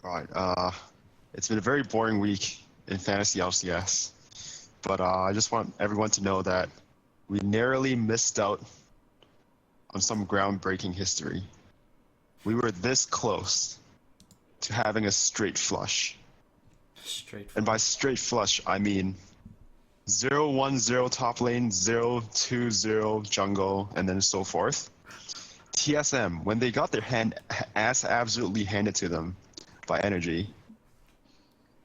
Alright, it's been a very boring week in Fantasy LCS, but I just want everyone to know that we narrowly missed out on some groundbreaking history. We were this close to having a straight flush. And by straight flush, I mean 0-1-0 top lane, 0-2-0 jungle, and then so forth. TSM, when they got their ass absolutely handed to them by Energy,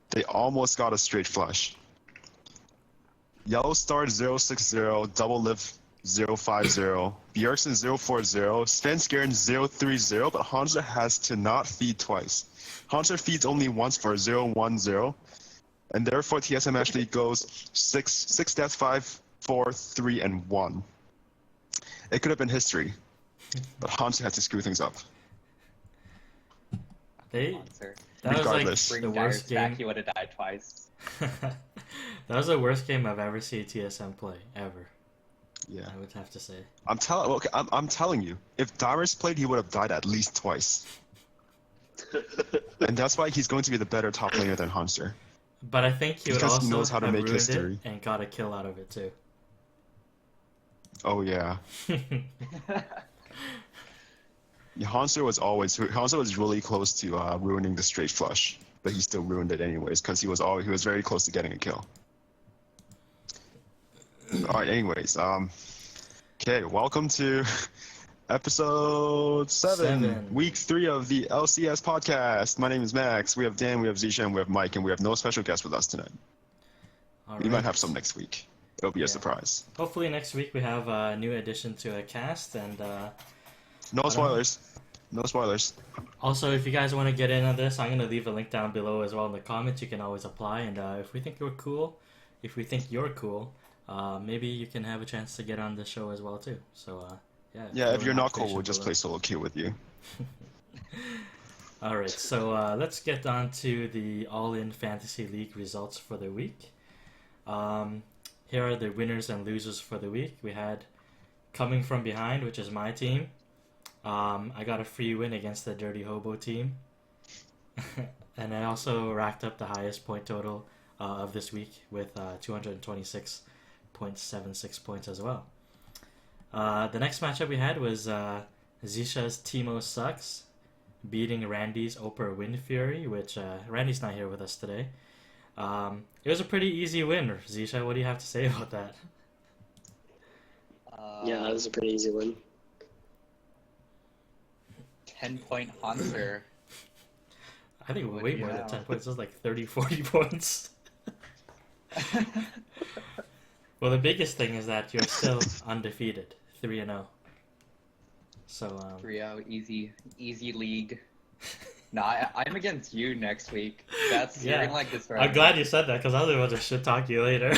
they almost got a straight flush. Yellow Star 0-6-0, Double Lift 0-5-0, Bjergsen 0-4-0, Svenskeren 0-3-0, but Hansa has to not feed twice. Hansa feeds only once for 0-1-0, and therefore TSM actually goes 6 deaths, 5, 4, 3, and 1. It could have been history, but Hansa had to screw things up. That Regardless. was like the worst game. He would have died twice. That was the worst game I've ever seen TSM play, ever. Yeah, I would have to say. I'm telling you, if Darius played, he would have died at least twice. And that's why he's going to be the better top laner than Hanser. But I think he would Because also he knows how to have make ruined history. it and got a kill out of it too. Oh yeah. Hanser was really close to ruining the straight flush, but he still ruined it anyways because he was very close to getting a kill. All right, anyways, okay, welcome to episode 7, week 3 of the LCS podcast. My name is Max. We have Dan, we have Zisha, and we have Mike, and we have no special guest with us tonight. We might have some next week. It'll be a surprise. Hopefully next week we have a new addition to a cast and. No spoilers. No spoilers. Also, if you guys want to get in on this, I'm going to leave a link down below as well in the comments. You can always apply, and if we think you're cool, maybe you can have a chance to get on the show as well too. So yeah. Yeah, if you're not cool, we'll just play solo queue with you. All right, so let's get on to the All-In Fantasy League results for the week. Here are the winners and losers for the week. We had Coming From Behind, which is my team. I got a free win against the Dirty Hobo team. And I also racked up the highest point total of this week with 226.76 points as well. The next matchup we had was Zisha's Timo Sucks beating Randy's Oprah Wind Fury, which Randy's not here with us today. It was a pretty easy win. Zisha, what do you have to say about that? Yeah, it was a pretty easy win. 10-point Hanser. I think way more than 10 points. It was like 30, 40 points. Well, the biggest thing is that you're still undefeated, 3-0. So 3-0, easy league. No, I'm against you next week. You're gonna like this. I'm glad you said that because I was about to shit talk you later.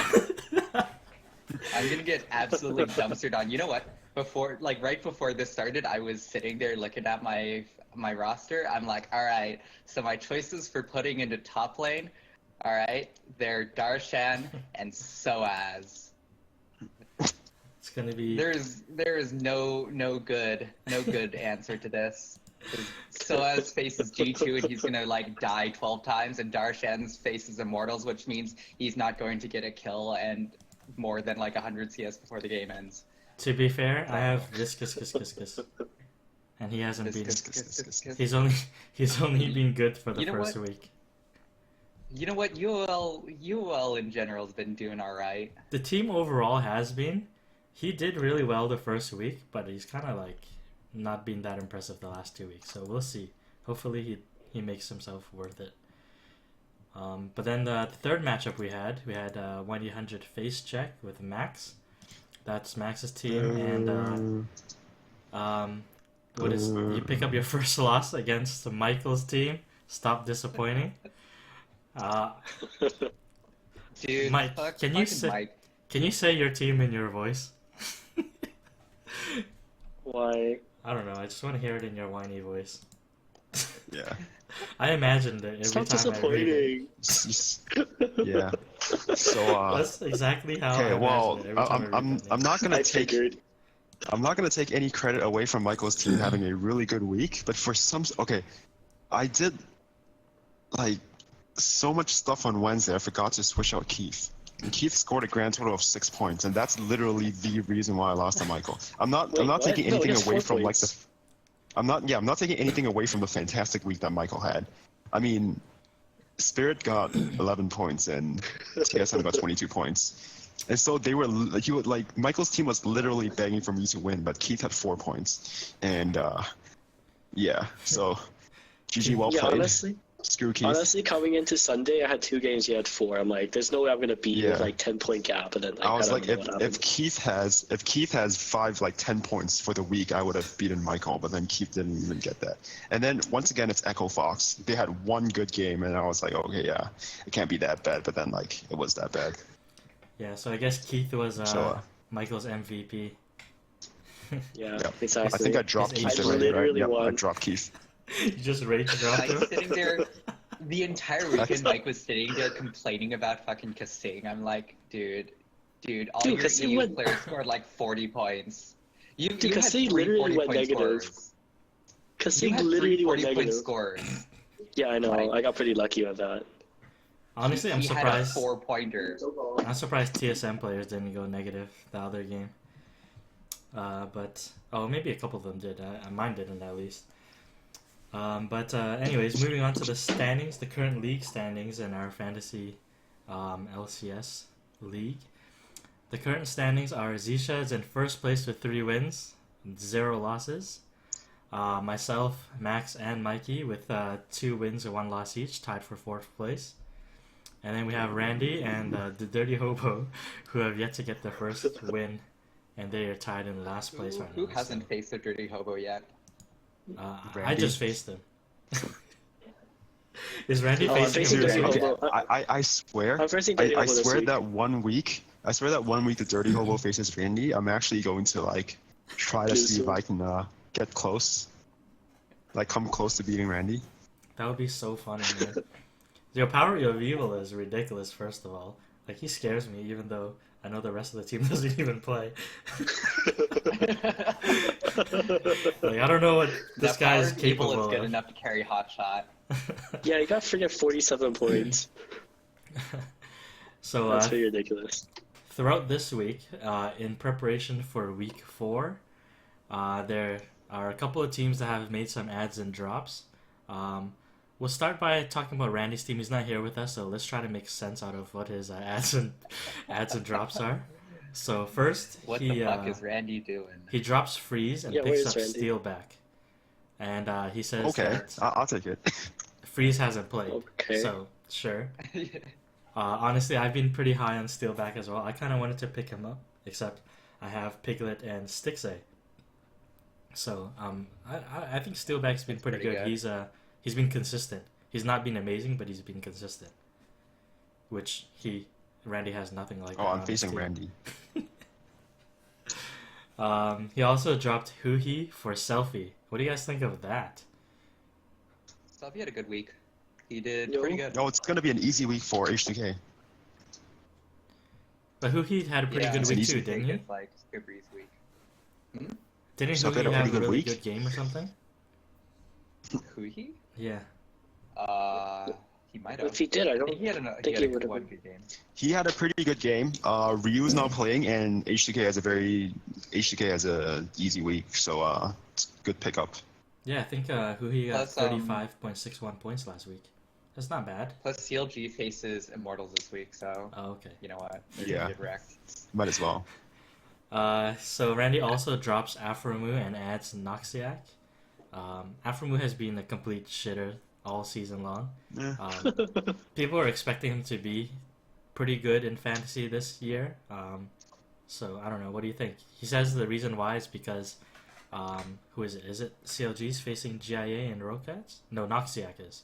I'm gonna get absolutely dumpstered on. You know what? Right before this started, I was sitting there looking at my roster. I'm like, all right, so my choices for putting into top lane, all right, they're Darshan and Soaz. It's gonna be. There is no good answer to this. Soaz faces G2 and he's gonna die 12 times, and Darshan's faces Immortals, which means he's not going to get a kill and more than 100 CS before the game ends. To be fair, I have Viscus, and he hasn't been. He's only been good for the first week. You know what? UL in general has been doing all right. The team overall has been. He did really well the first week, but he's kind of not been that impressive the last 2 weeks. So we'll see. Hopefully he makes himself worth it. But then the third matchup we had 100 face check with Max. That's Max's team, and you pick up your first loss against Michael's team. Stop disappointing. Dude, Mike, can you say your team in your voice? Why? I don't know. I just want to hear it in your whiny voice. Yeah. I imagined it every time I read it. Yeah. So that's exactly how. Okay, I well, it every time I'm not gonna take any credit away from Michael's team having a really good week, but for some, I did like so much stuff on Wednesday. I forgot to switch out Keith. And Keith scored a grand total of 6 points, and that's literally the reason why I lost to Michael. I'm not Wait, what? taking No, anything he has away 4 from like points. I'm not taking anything away from the fantastic week that Michael had. I mean, Spirit got 11 points and TSM got 22 points. And so they were like Michael's team was literally begging for me to win, but Keith had 4 points. And yeah, so GG, well Yeah, played. Screw Keith. honestly, coming into Sunday, I had 2 games. You had 4. I'm like, there's no way I'm gonna beat you with Yeah. like 10-point gap, and then I was don't like, know what happened. if Keith has 5 like 10 points for the week, I would have beaten Michael, but then Keith didn't even get that. And then once again, it's Echo Fox. They had 1 good game, and I was like, okay, yeah, it can't be that bad. But then like it was that bad. Yeah, so I guess Keith was So, Michael's MVP. Yeah, yeah. exactly. I think I dropped He's Keith I already, right? literally Yep, I won. dropped Keith. You just rage dropped Mike's him. sitting there. The entire weekend, Mike was sitting there complaining about fucking Kasing. I'm like, dude, all Dude, your Kasing EU went- players scored like 40 points. You Dude, had Kasing 3 literally went 40-point negative. scorers. You Kasing had 3 literally went 40-point negative. scores. Yeah, I know. Like- I got pretty lucky with that. Honestly, I'm He had a surprised. 4-pointer. I'm surprised TSM players didn't go negative the other game. But maybe a couple of them did. Mine didn't, at least. Anyways, moving on to the standings, the current league standings in our fantasy LCS league. The current standings are Zisha is in first place with 3 wins, 0 losses. Myself, Max, and Mikey with 2 wins and 1 loss each, tied for 4th place. And then we have Randy and the Dirty Hobo, who have yet to get their first win, and they are tied in last place right Who now. hasn't faced a dirty hobo yet? I Randy? just faced him. Is Randy Oh, I'm facing facing him? Dirty Seriously, too? Hobo. okay, I swear, I'm facing Dirty I Hobo this swear week. that 1 week, the Dirty Hobo faces Randy, I'm actually going to like try to see if I can get close, like come close to beating Randy. That would be so funny, man. Your power of evil is ridiculous, first of all. Like, he scares me, even though I know the rest of the team doesn't even play. Like, I don't know what this That guy power is of evil capable is good of. enough to carry hot shot. Yeah, you got freaking 47 points. So, That's pretty ridiculous. throughout this week, in preparation for week 4, there are a couple of teams that have made some adds and drops. We'll start by talking about Randy's team. He's not here with us, so let's try to make sense out of what his adds and drops are. So first, What he the fuck is Randy doing? he drops Freeze and Yeah, picks where up is Randy? Steelback, and he says Okay, that I'll take it. Freeze hasn't played. Okay. So sure. Honestly, I've been pretty high on Steelback as well. I kind of wanted to pick him up, except I have Piglet and Stixay. So I think Steelback's been pretty Pretty good. good. He's been consistent. He's not been amazing, but he's been consistent. Which Randy has nothing like that. Oh, on I'm his facing team. Randy. He also dropped Huhi for Selfie. What do you guys think of that? Selfie had a good week. He did Yo. pretty good. No, it's gonna be an easy week for H2K. But Huhi had a pretty good it's an week easy too, didn't he? It's like good breeze week. Didn't So Huhi had a have pretty a good really week? good game or something? Huhi? Yeah. He might If have. he did, I I don't think he had, think he would have. one good game. He had a pretty good game. Ryu's not playing, and H2K has a easy week, so it's a good pickup. Yeah, I think Huhi got Plus, 35.61 points last week. That's not bad. Plus CLG faces Immortals this week, so Oh, okay. you know what? Yeah. Get wrecked. Might as well. So Randy also drops Afromu and adds Noxiac. Afromu has been a complete shitter all season long. Yeah. People are expecting him to be pretty good in fantasy this year. So I don't know. What do you think? He says the reason why is because who is it? Is it CLG's facing GIA and Rocats? No, Noxiac is.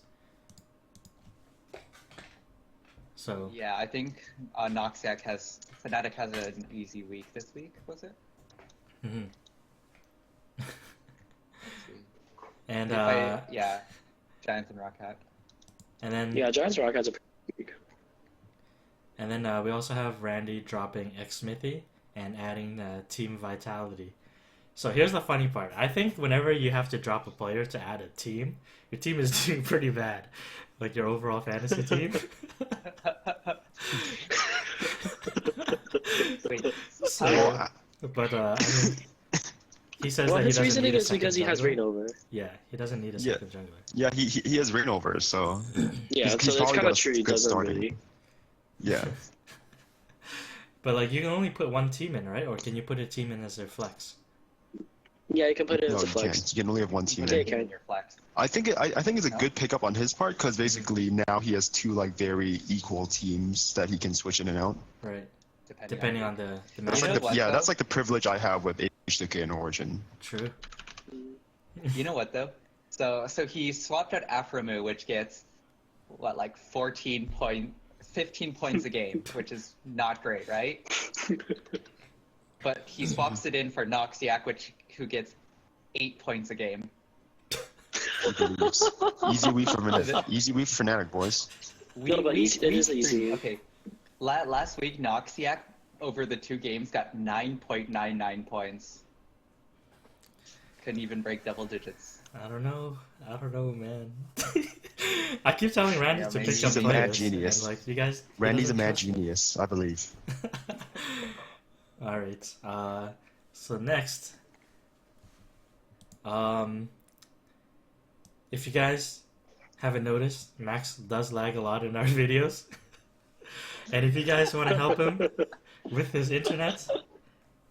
So Yeah, I think Fnatic has an easy week this week. Was it? mhm. Let's see. And Yeah, Giants and Rockhat. and then Yeah, Giants Rock has a pretty week. And then we also have Randy dropping X-Smithy and adding Team Vitality. So here's the funny part. I think whenever you have to drop a player to add a team, your team is doing pretty bad. Like your overall fantasy team? Wait, So, Well, but I mean, he says Well, that he his doesn't reasoning need a is second because he has jungler. rain over. Yeah, he doesn't need a Yeah. second jungler. yeah, he has rain over, so Yeah, he's so it's probably kind got of a true. He good doesn't starting. really. Yeah. But like, you can only put one team in, right? Or can you put a team in as their flex? Yeah, you can put it No, as a you flex. can't. You can only have one team. Okay, in. can. in your flex. I think it's a No? good pickup on his part because basically now he has two like very equal teams that he can switch in and out. Right. Depending, Depending on on the That's You matchup. know what, though? that's like the privilege I have with HDK and Origin. True. You know what though? So he swapped out Aframu, which gets what, like 15 points a game, which is not great, right? But he swaps it in for Noxiac, who gets 8 points a game. He believes. Easy week for Fnatic, boys. No, but it is easy. Okay, last week Noxiac over the 2 games got 9.99 points. Couldn't even break double digits. I don't know, man. I keep telling Randy Yeah, to maybe pick up he's a mad players, genius. and like you guys. he Randy's a doesn't mad trust me. genius, I believe. All right. So next, if you guys haven't noticed, Max does lag a lot in our videos, and if you guys want to help him with his internet,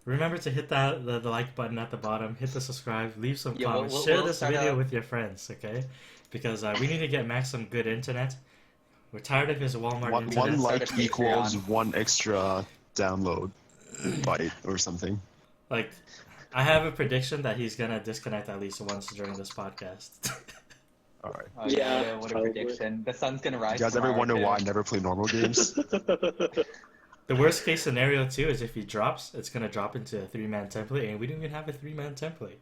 remember to hit the like button at the bottom, hit the subscribe, leave some Yeah, comments, we'll share this start video out- with your friends, okay? Because we need to get Max some good internet. We're tired of his Walmart One internet. like Start a equals Patreon. one extra download byte or something. Like, I have a prediction that he's gonna disconnect at least once during this podcast. All right. Oh, Yeah, what a probably. prediction. The sun's gonna rise You guys ever tomorrow, wonder too. why I never play normal games? The worst case scenario too is if he drops, it's gonna drop into a 3-man template, and we don't even have a 3-man template.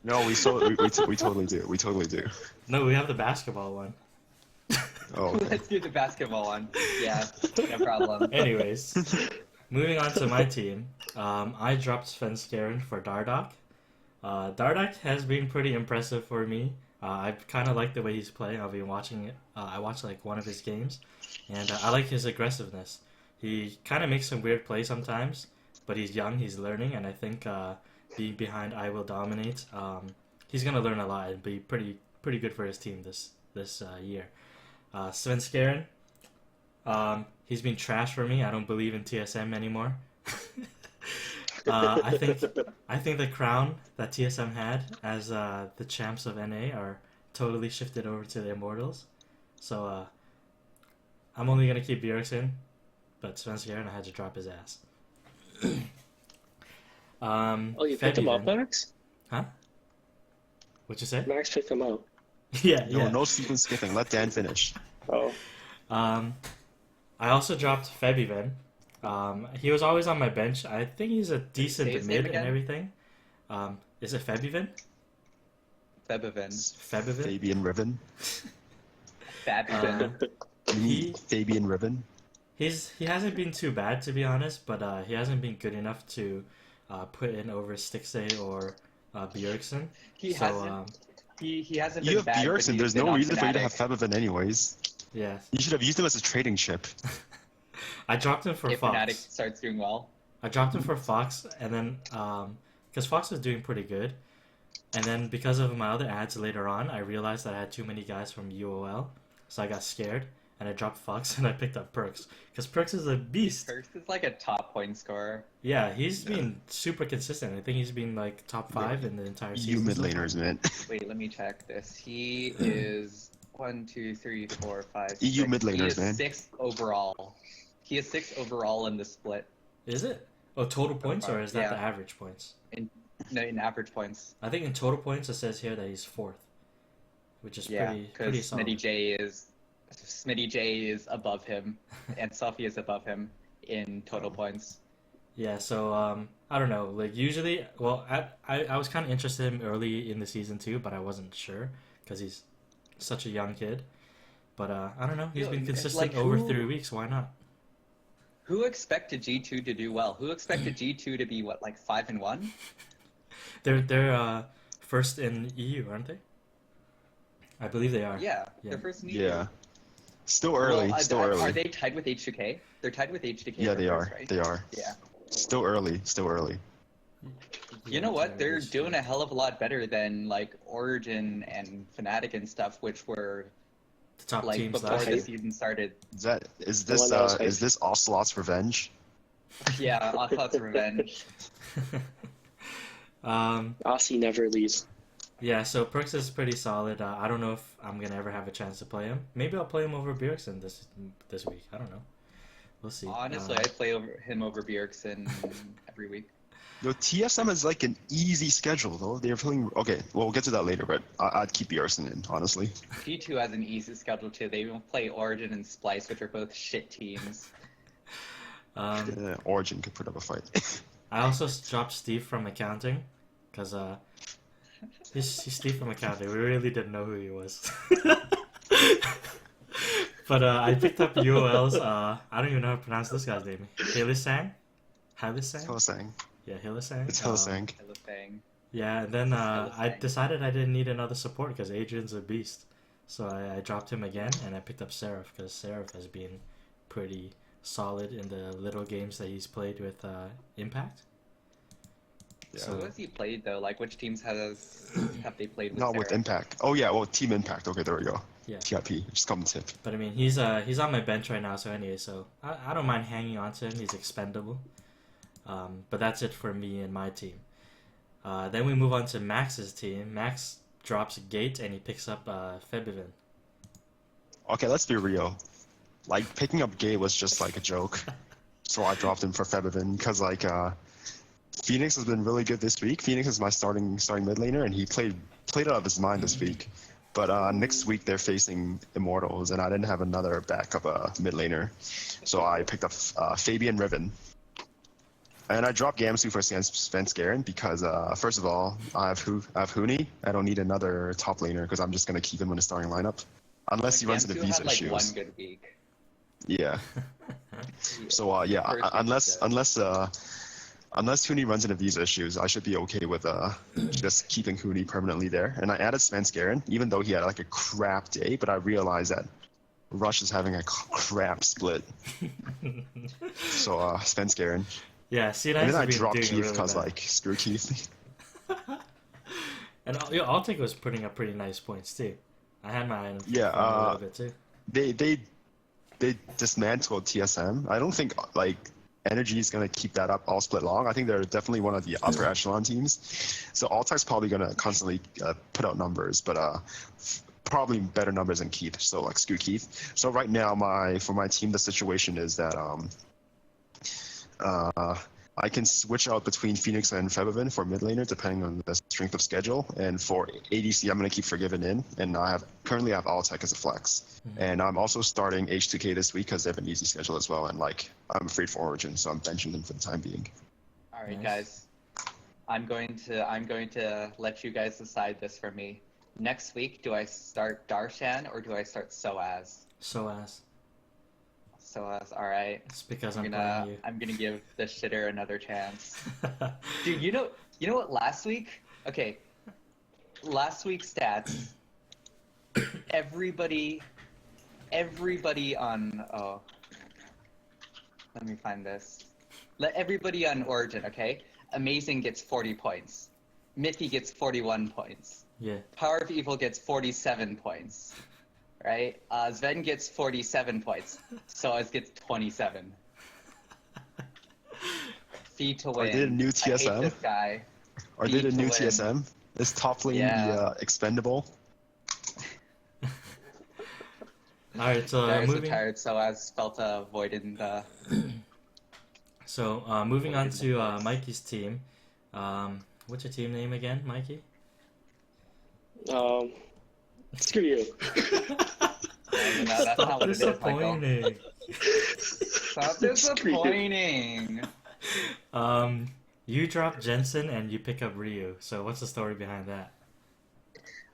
No, we totally do. We totally do. No, we have the basketball one. Oh, okay. Let's do the basketball one. Yeah, no problem. Anyways, moving on to my team. I dropped Svenskeren for Dardoch. Dardoch has been pretty impressive for me. I kind of like the way he's playing. I've been watching it. I watched like one of his games, and I like his aggressiveness. He kind of makes some weird plays sometimes, but he's young. He's learning, and I think being behind I Will Dominate, he's gonna learn a lot and be pretty good for his team this year. Svenskeren, he's been trash for me. I don't believe in TSM anymore. I think the crown that TSM had as the champs of NA are totally shifted over to the Immortals. So I'm only gonna keep Bjergsen, but Svenskeren I had to drop his ass. Oh, you picked him up, Febvy, Max? huh? What'd you say? Max picked him up. Yeah, No, yeah. no sequence skipping. Let Dan finish. Oh. I also dropped Febvy. He was always on my bench. I think he's a Say decent his mid name and again? everything. Is it Febvy? Febivin. Fabian Riven. Fabivin. He Fabian Riven. he hasn't been too bad to be honest, but he hasn't been good enough to put in over Stixay or Bjergsen. He So hasn't. He hasn't been You have bad, but Bjergsen. he's There's been no on reason for you to Fnatic. have Febiven anyways. yeah, You should have used him as a trading chip. I dropped him for If Fox. Fnatic starts doing well. I dropped him for Fox, and then because Fox was doing pretty good, and then because of my other ads later on, I realized that I had too many guys from UOL, so I got scared and I dropped Fox and I picked up Perks because Perks is a beast. Perks is like a top point scorer. Yeah, he's been super consistent. I think he's been like top 5 in the entire season. You mid so far. laners, man. Wait, let me check this. He is 1, 2, 3, 4, 5, 6. EU mid He laners, is man. 6th overall. He is 6th overall in the split. Is it? Oh, total points, or is that Yeah. the average points? No, in average points. I think in total points it says here that he's 4th, which is Yeah, pretty because solid. Smitty J is above him, and Sophie is above him in total points. Yeah, so I don't know. Like usually, well, I was kind of interested in him early in the season too, but I wasn't sure because he's such a young kid. But I don't know. He's Yo, been it's consistent like over who- 3 weeks. Why not? Who expected G2 to do well? Who expected G2 to be what, like 5-1? They're first in EU, aren't they? I believe they are. Yeah, Yeah. their first meet. Yeah. Still early. Well, still are early. they tied with H2K? They're tied with H2K. Yeah, for they first, are. right? They are. Yeah. Still early. Still early. You know what? They're doing a hell of a lot better than like Origin and Fnatic and stuff, which were the top like teams before last the year. season started. Is The this one that was is this Ocelot's revenge? Yeah, Ocelot's revenge. Aussie never leaves. Yeah, so Perks is pretty solid. I don't know if I'm gonna ever have a chance to play him. Maybe I'll play him over Bjergsen this week. I don't know. We'll see. Honestly, I play him over Bjergsen every week. No, TSM is like an easy schedule though. They're playing. Okay, well we'll get to that later, but I'd keep Bjergsen in honestly. G2 has an easy schedule too. They will play Origin and Splice, which are both shit teams. Origin could put up a fight. I also dropped Steve from accounting because he's Steve from accounting. We really didn't know who he was. But I picked up UOL's. I don't even know how to pronounce this guy's name. Halisang. Hillsang. Yeah, Halisang. It's Hillsang. Hello, thing. Yeah, and then I Halisang. decided I didn't need another support because Adrian's a beast. So I dropped him again, and I picked up Seraph because Seraph has been pretty solid in the little games that he's played with Impact. Yeah. So- Who has he played though? Like, which teams have they played with? Not with Sarah? Impact. Oh yeah, well Team Impact. Okay, there we go. Yeah. TIP. Just come tip. But I mean, he's on my bench right now. So anyway, so I don't mind hanging on to him. He's expendable. But that's it for me and my team. Then we move on to Max's team. Max drops Gate and he picks up Febivin. Okay, let's be real. Like picking up Gay was just like a joke. So I dropped him for Febivin because like Phoenix has been really good this week. Phoenix is my starting mid laner, and he played out of his mind this week. But next week they're facing Immortals, and I didn't have another backup mid laner, so I picked up Fabian Riven. And I dropped Gamsu for Svenskeren because first of all I have Huni. I don't need another top laner because I'm just gonna keep him in the starting lineup, unless he runs into Gamsu visa had, like, issues. one good week. Yeah. So yeah, First unless Huni runs into visa issues, I should be okay with just keeping Huni permanently there. And I added Svenskeren, even though he had like a crap day, but I realized that Rush is having a crap split. So Svenskeren. Yeah, C9's And then I been dropped doing Keith really because bad. like screw Keith. And Altic was putting up pretty nice points too. I had my eye on him Yeah, for a little bit too. They dismantled TSM. I don't think like Energy is gonna keep that up all split long. I think they're definitely one of the upper echelon teams. So Altic's probably gonna constantly put out numbers, but probably better numbers than Keith. So like screw Keith. So right now for my team the situation is that I can switch out between Phoenix and Febivin for mid laner depending on the strength of schedule. And for ADC, I'm going to keep Forgiven in. And I currently have Alltech as a flex. Mm-hmm. And I'm also starting H2K this week because they have an easy schedule as well. And like I'm afraid for Origin, so I'm benching them for the time being. All right, Nice. guys. I'm going to let you guys decide this for me. Next week, do I start Darshan or do I start Soaz? Soaz. Soaz, all right. It's because I'm playing I'm gonna give the shitter another chance. you. Dude, you know what? Last week, okay. Last week's stats. Everybody on let me find this. Let everybody on Origin, okay? Amazing gets 40 points. Mithy gets 41 points. Yeah. Power of Evil gets 47 points. Right? Sven gets 47 points. Soaz gets 27. Fee to win. Are they a new I TSM? hate this guy. Are they the to new win. TSM? Is top lane Yeah. the expendable? Alright, so Guys are moving. tired, Soaz felt a void in the... So moving on to Mikey's team. What's your team name again, Mikey? Screw you. No, that's not what it is, Michael. Disappointing. Stop disappointing. You drop Jensen and you pick up Ryu. So what's the story behind that?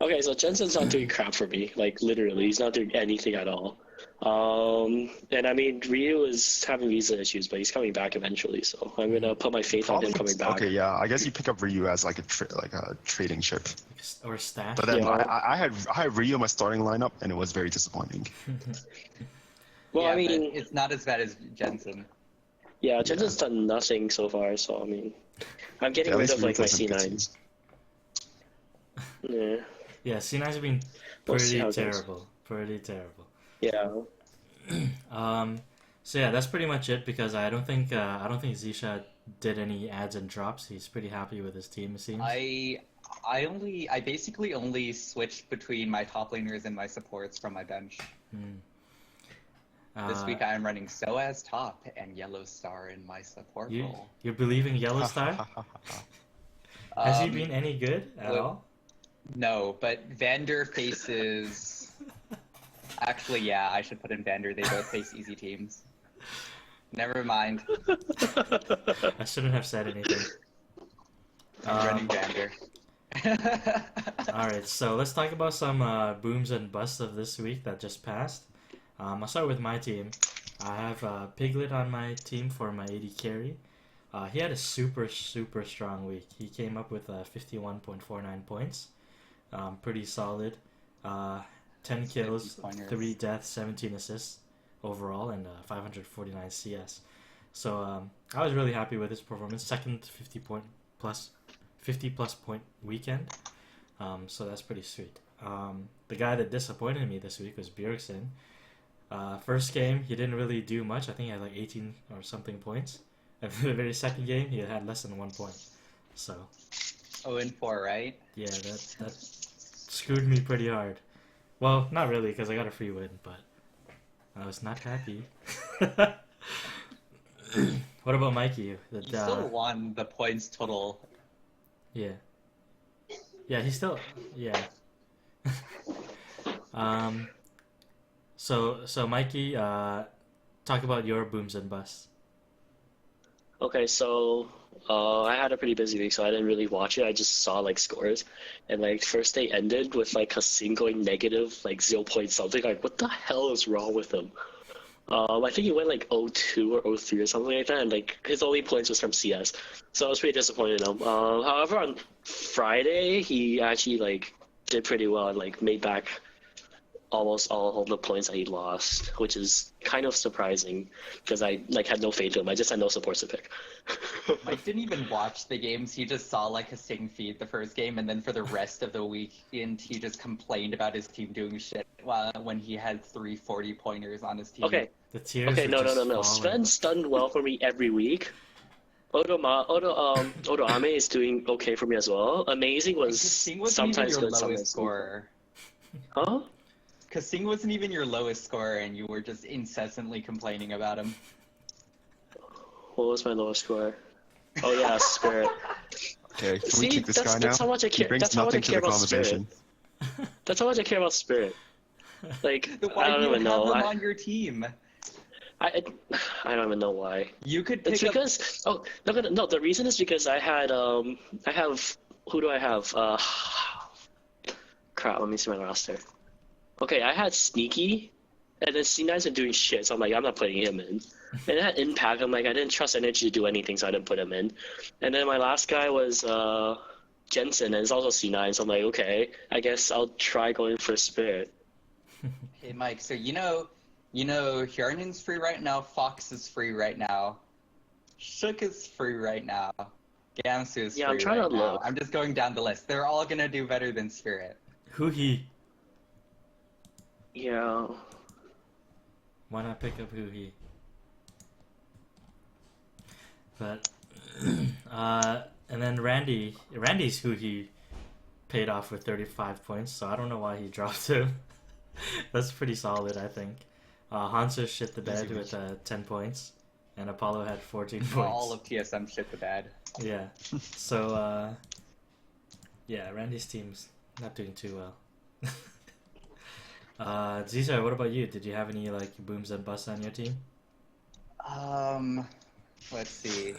Okay, so Jensen's not doing crap for me. Like, literally, he's not doing anything at all. And I mean, Ryu is having visa issues, but he's coming back eventually. So I'm gonna put my faith on him coming back. Okay, yeah. I guess you pick up Ryu as like a trading chip. Or stash. But then Yeah. I had Ryu in my starting lineup, and it was very disappointing. Well, yeah, I mean, but it's not as bad as Jensen. yeah, Jensen's done nothing so far. So I mean, I'm getting At rid least of Ryu like my does some good C9. teams. Yeah. Yeah, C9's been We'll see pretty how it goes. terrible. Pretty terrible. Yeah. So yeah, that's pretty much it because I don't think Zisha did any adds and drops. He's pretty happy with his team, it seems. I basically only switched between my top laners and my supports from my bench. This week I am running Soaz top and Yellow Star in my support role. You're believing Yellow Star? Has he been any good at all? No, but Vander faces. Actually, yeah, I should put in Vander. They both face easy teams. Never mind. I shouldn't have said anything. I'm running Vander. Alright, so let's talk about some booms and busts of this week that just passed. I'll start with my team. I have Piglet on my team for my AD carry. He had a super strong week. He came up with 51.49 points. Pretty solid. 10 kills, 3 deaths, 17 assists overall, and 549 CS. So I was really happy with his performance. Second 50 plus point weekend. So that's pretty sweet. The guy that disappointed me this week was Bjergsen. First game, he didn't really do much. I think he had like 18 or something points. And the very second game, he had less than 1 point. So 0-4, right? yeah, that screwed me pretty hard. Well, not really, because I got a free win, but I was not happy. What about Mikey? He still won the points total. Yeah. Yeah, he still... Yeah. So Mikey, talk about your booms and busts. Okay, so I had a pretty busy week, so I didn't really watch it. I just saw like scores, and like first day ended with like Hassan going negative like 0 point something. Like, what the hell is wrong with him? I think he went like 0-2 or 0-3 or something like that, and like his only points was from CS. So I was pretty disappointed in him. However, on Friday he actually like did pretty well and like made back almost all of the points that he lost, which is kind of surprising because I like had no faith in him. I just had no supports to pick. Mike didn't even watch the games. He just saw like a sing feed the first game, and then for the rest of the weekend, he just complained about his team doing shit when he had 3 40-pointers on his team. Okay. The tears Okay, were no. just falling. Sven's done well for me every week. Odo Ame is doing okay for me as well. Amazing was Sing wasn't sometimes even your good, lowest sometimes scorer. Huh? Because Sing wasn't even your lowest scorer, and you were just incessantly complaining about him. What was my lowest score? Oh yeah, Spirit. Okay, can See, we kick this guy now? that's how much I He care. brings That's how much I nothing to care the about conversation. Spirit. That's how much I care about Spirit. Like, Why I don't do you even have know. him on your team? I don't even know why. You could pick It's because no. The reason is because I have who do I have? Crap. Let me see my roster. Okay, I had Sneaky, and then C9's been doing shit, so I'm like, I'm not putting him in. And I had Impact. I'm like, I didn't trust Energy to do anything, so I didn't put him in. And then my last guy was Jensen, and it's also C9, so I'm like, okay, I guess I'll try going for Spirit. Hey Mike, so you know Hjarnen's free right now, Fox is free right now, Shook is free right now, Gamsu is free I'm trying right to now. look. I'm just going down the list. They're all gonna do better than Spirit. Who he? Yeah. Why not pick up who he? But and then Randy's who he paid off with 35 points, so I don't know why he dropped him. That's pretty solid, I think. Hanser shit the bed with 10 points, and Apollo had 14 points. All of TSM shit the bed. Yeah. So yeah, Randy's team's not doing too well. Zizar, what about you? Did you have any like booms and busts on your team? Let's see.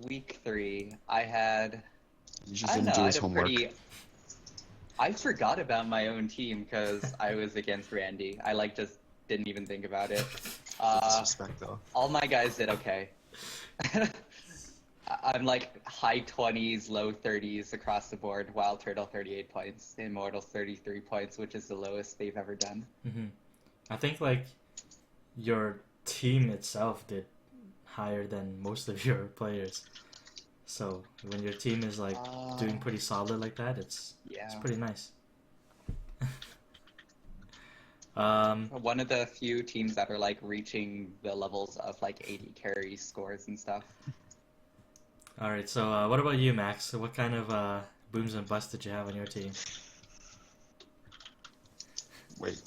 Week 3, I had. He just I don't didn't know. do I his had a homework. I forgot about my own team because I was against Randy. I just didn't even think about it. Disrespect though. All my guys did okay. I'm like high 20s, low 30s across the board. Wild Turtle 38 points, Immortals 33 points, which is the lowest they've ever done. Mm-hmm. I think like your team itself did higher than most of your players. So when your team is like doing pretty solid like that, it's pretty nice. One of the few teams that are like reaching the levels of like 80 carry scores and stuff. All right, so what about you, Max? What kind of booms and busts did you have on your team? Wait.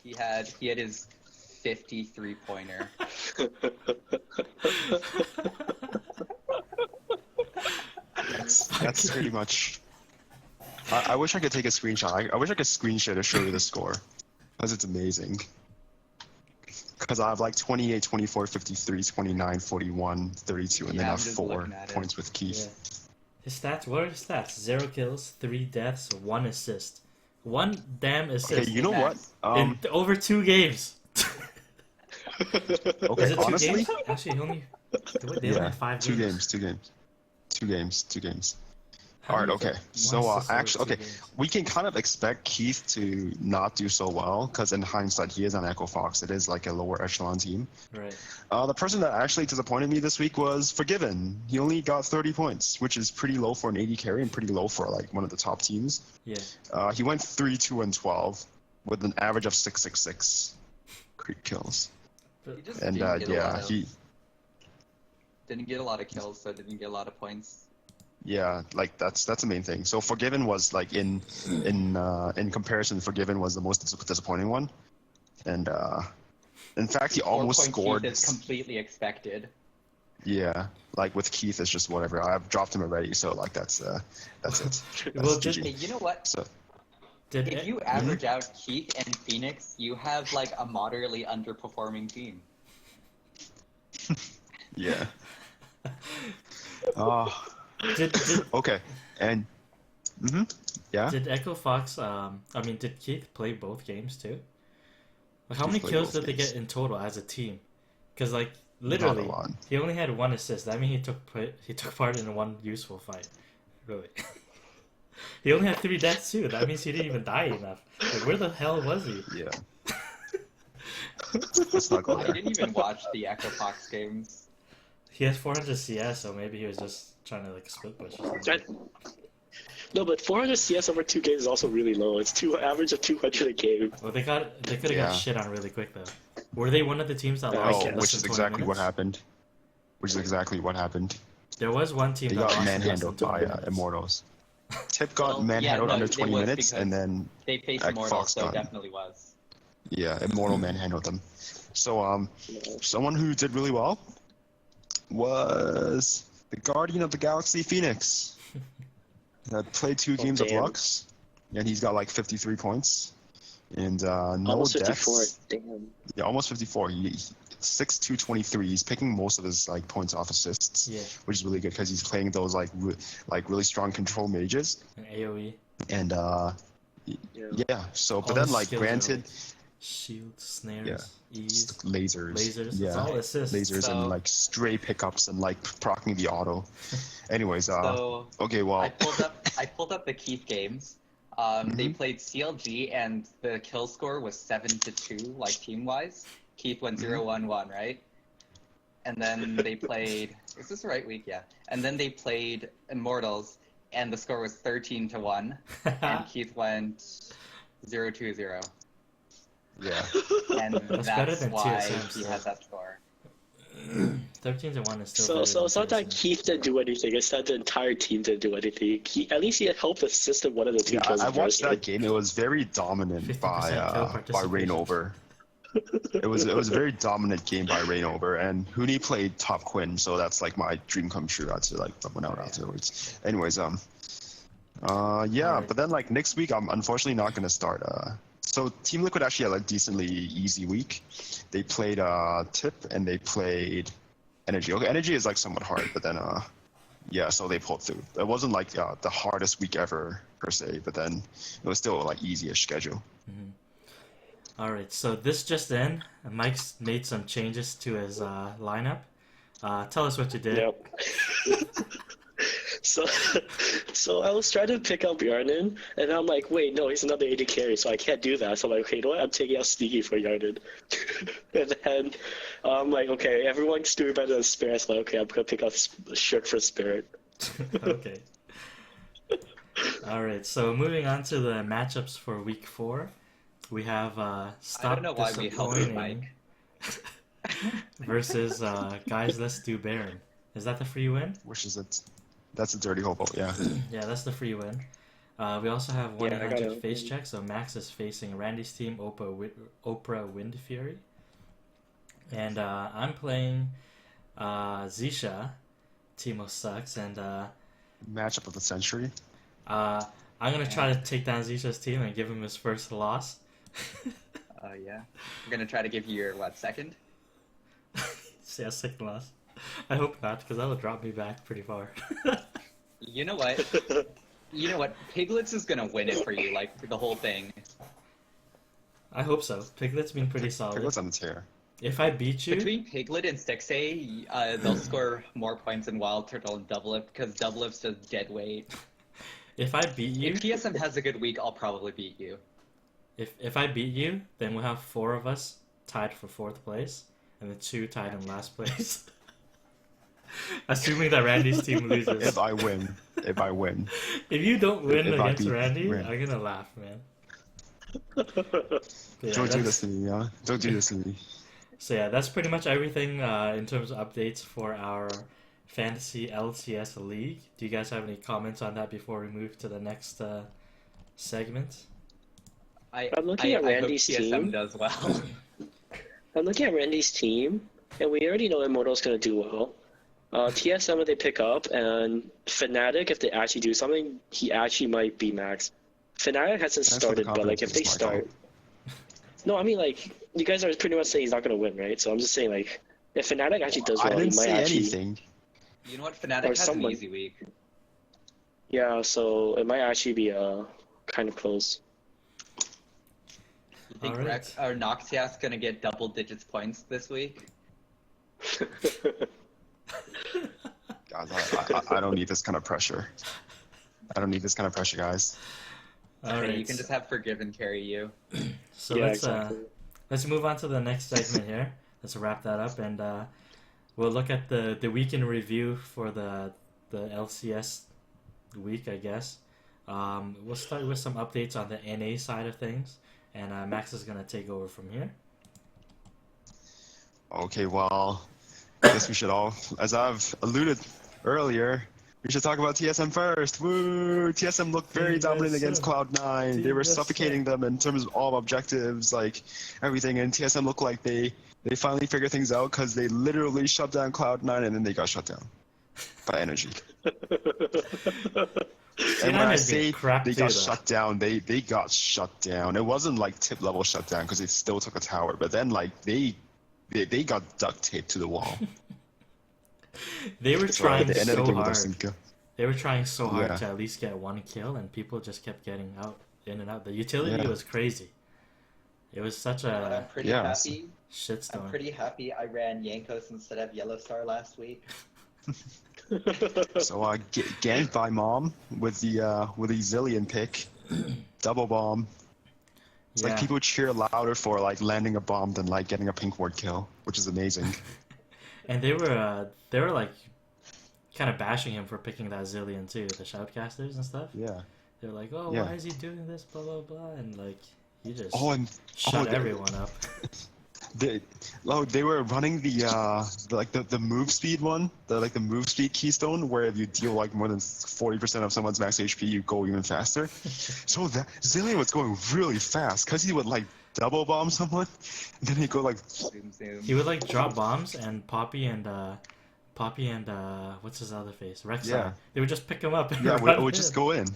He had his 53-pointer. That's pretty much. I wish I could take a screenshot. I wish I could screenshot to show you the score, because it's amazing. Because I have like 28, 24, 53, 29, 41, 32, and then I have 4 points with Keith. Yeah. His stats, what are his stats? 0 kills, 3 deaths, 1 assist. 1 damn assist. Okay, you know what? In over 2 games. Okay, Is it 2 honestly, games? Actually, he only... They only had 5 games. 2 games. How All right, do you okay. get So one assist over actually, 2 okay, games? we can kind of expect Keith to not do so well because in hindsight, he is on Echo Fox. It is like a lower echelon team. Right. The person that actually disappointed me this week was Forgiven. He only got 30 points, which is pretty low for an 80 carry and pretty low for like one of the top teams. Yeah. He went 3, 2, and 12 with an average of 666 crit kills. He just And didn't get a lot of, he didn't get a lot of kills, so didn't get a lot of points. yeah, like that's the main thing. So Forgiven was like in comparison, Forgiven was the most disappointing one, and in fact he almost 4 point scored. Keith is completely expected. Yeah, like with Keith, it's just whatever. I've dropped him already, so like that's it. That's Well, GG. Hey, you know what? So If you average out Keith and Phoenix, you have like a moderately underperforming team. yeah. Did Okay, and yeah. did Echo Fox? Did Keith play both games too? Like, how Keith many played kills both did they games. get in total as a team? Because like Not literally, a lot. he only had 1 assist. That means he took part in 1 useful fight. Really. He only had 3 deaths too. That means he didn't even die enough. Like, where the hell was he? Yeah. Let's not go I there. didn't even watch the Echo Fox games. He has 400 CS, so maybe he was just trying to like split push or something. No, but 400 CS over 2 games is also really low. It's average of 200 a game. Well, they could have Yeah. got shit on really quick though. Were they one of the teams that lost? Oh, in less which than is 20 exactly what minutes? happened. Which is exactly what happened. There was one team They that got lost in less than manhandled 20 by minutes. Immortals. Tip got Well, manhandled yeah, no, under it 20 was minutes, because and then They faced Echo Immortals, Fox so got it definitely was. yeah, Immortal manhandled them. So someone who did really well was the Guardian of the Galaxy Phoenix. That played 2 games of damn. Lux, and he's got like 53 points, and no Almost 54. deaths. Damn. Yeah, almost 54. He 6'2", 23. He's picking most of his like points off assists, Yeah, which is really good because he's playing those like really strong control mages. and AOE. And Yeah. yeah. So, but All then his like skills are, granted, like, shields, snares, Yeah. E's, lasers. lasers. It's Yeah. all assists. Lasers So- and like stray pickups and like proccing the auto. Anyways, So okay, well, I pulled up the Keith games. They played CLG and the kill score was 7-2, like team wise. Keith went 0-1-1, right? And then they played. Is this the right week? Yeah. And then they played Immortals, and the score was 13-1, and Keith went 0-2-0, yeah. and That's better that's than why TSM he still. has that score. 13-1 is still So better it's not than that TSM. Keith didn't do anything. It's that the entire team didn't do anything. At least he had helped assist in one of the 2 Yeah, kills. I in the watched first that game. It was very dominant 50% by kill participation. Rainover. It was a very dominant game by Rainover, and Huni played top Quinn, so that's like my dream come true. I'd say like went out afterwards. Anyways, yeah, Alright. but then like next week I'm unfortunately not gonna start. So Team Liquid actually had a decently easy week. They played Tip and they played Energy. Okay, Energy is like somewhat hard, but then yeah, so they pulled through. It wasn't like the hardest week ever per se, but then it was still like easiest schedule. All right, so this just in, Mike's made some changes to his lineup. Tell us what you did. Yep. So I was trying to pick up Yarnin, and I'm like, wait, no, he's another AD carry, so I can't do that. So I'm like, okay, you know what? I'm taking out Sneaky for Yarnin. And then I'm like, okay, everyone's doing better than Spirit. So I'm like, okay, I'm gonna pick out Shirk for Spirit. Okay. All right, so moving on to the matchups for week 4, we have Stop I don't know why we helped you, Disappointing Mike. versus Guys Let's Do Baron. Is that the free win? Which is it? That's a dirty hobo, yeah. Yeah, that's the free win. We also have Yeah, I got 100 it. face check, so Max is facing Randy's team, Oprah Wind Fury. And I'm playing Zisha, Timo Sucks, and Matchup of the century. I'm going to try to take down Zisha's team and give him his first loss. Yeah. I'm gonna try to give you your, second? Yeah, second loss. I hope not, because that would drop me back pretty far. You know what? Piglets is gonna win it for you, for the whole thing. I hope so. Piglet's been pretty solid. Piglet's on the tear. If I beat you, Between Piglet and Stixay, they'll score more points than Wild Turtle and Double Lip, because Double Lip's just dead weight. if I beat you, If TSM has a good week, I'll probably beat you. if I beat you, then we'll have 4 of us tied for 4th place, and the 2 tied in last place. Assuming that Randy's team loses. If I win. If you don't win If I against beat Randy, Randy. I'm gonna laugh, man. Yeah, Don't do that's- this to me, yeah? Don't do this to me. So yeah, that's pretty much everything in terms of updates for our Fantasy LCS League. Do you guys have any comments on that before we move to the next segment? I'm looking at Randy's I hope TSM team. does well. I'm looking at Randy's team, and we already know Immortal's going to do well. TSM, if they pick up, and Fnatic, if they actually do something, he actually might be Max. Fnatic hasn't Thanks for the started, but confidence, if they Mr. start... No, I mean, you guys are pretty much saying he's not going to win, right? So I'm just saying, if Fnatic actually does I well, he didn't might say actually... anything. You know what? Fnatic Or has someone. an easy week. Yeah, so it might actually be kind of close. You think Alright. Rex or Noxia's gonna get double digits points this week? Guys, I don't need this kind of pressure. I don't need this kind of pressure, guys. All Okay, right. you can just have Forgiven carry you. So Yeah, let's exactly. let's move on to the next segment here. Let's wrap that up, and we'll look at the week in review for the LCS week, I guess. We'll start with some updates on the NA side of things, and Max is gonna take over from here. Okay, well, I guess we should all, as I've alluded earlier, we should talk about TSM first. Woo! TSM looked very dominant against Cloud9. They were TSM. suffocating them in terms of all objectives, like everything. And TSM looked like they finally figured things out because they literally shut down Cloud9 and then they got shut down by Energy. And when I has been say crap they too, got though. shut down, they got shut down. It wasn't like tip level shut down because they still took a tower, but then like they got duct taped to the wall. They were So trying at the end of the so game, hard. doesn't go. They were trying so hard Yeah. to at least get 1 kill, and people just kept getting out, in and out. The utility Yeah. was crazy. It was such But a I'm pretty yeah. happy. I'm shitstorm. pretty happy I ran Yankos instead of Yellowstar last week. So ganked by Mom with the Zillion pick, double bomb. It's Yeah. like people cheer louder for like landing a bomb than like getting a pink ward kill, which is amazing. And they were like kind of bashing him for picking that Zillion too, the shoutcasters and stuff. Yeah. They're like, oh, Yeah. why is he doing this, blah blah blah, and like he just Oh, and shut they- everyone up. they were running the move speed one, the move speed keystone, where if you deal like more than 40% of someone's max HP, you go even faster. So that Zillion was going really fast because he would like double bomb someone, and then he'd go like, Zoom zoom. He would like drop bombs, and Poppy and what's his other face, Rek'Sai. Yeah. They would just pick him up. And yeah, run would just in. go in.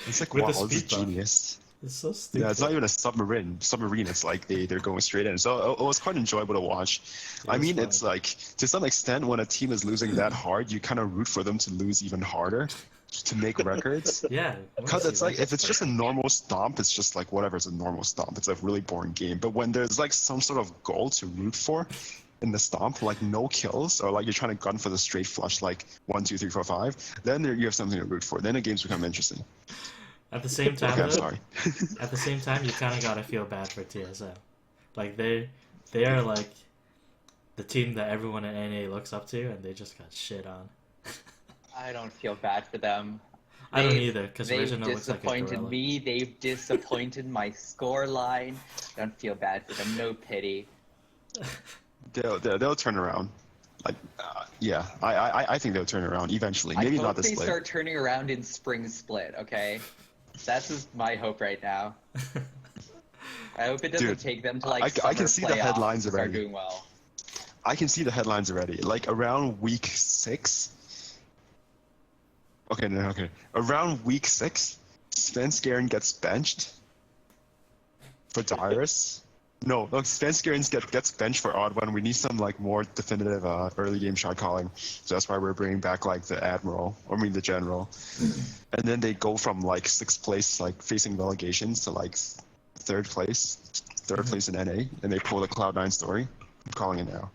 It's like, With wow, the this is speed buff. genius. It's so stupid. Yeah, it's not even a submarine. It's like they're going straight in. So it was quite enjoyable to watch. I was mean, fun. it's like to some extent when a team is losing that hard, you kind of root for them to lose even harder to make records. Yeah. Because it's like if it's just a normal stomp, it's just like whatever. It's a normal stomp. It's a really boring game. But when there's like some sort of goal to root for in the stomp, like no kills, or like you're trying to gun for the straight flush, like 1, 2, 3, 4, 5, then you have something to root for. Then the games become interesting. At the same time, Okay, I'm though, sorry. at the same time, you kind of gotta feel bad for TSM. Like they are like the team that everyone in NA looks up to, and they just got shit on. I don't feel bad for them. I don't either, because They've Original looks like a disappointed gorilla. me. They've disappointed my score line. Don't feel bad for them. No pity. They'll turn around. Like, yeah, I think they'll turn around eventually. Maybe I not hope this they split. start turning around in spring split. Okay, that's just my hope right now. I hope it doesn't Dude, take them to like I summer can see the playoffs headlines to start already. doing well. I can see the headlines already. Like around week 6. Okay, no, okay. Around week 6, Sven Skaren gets benched for Dyrus. No, Sven Skaren gets benched for Odd One. We need some like more definitive early game shot calling. So that's why we're bringing back like the Admiral, the General. And then they go from like 6th place, like facing relegations, to like 3rd place in NA, and they pull the Cloud9 story. I'm calling it now.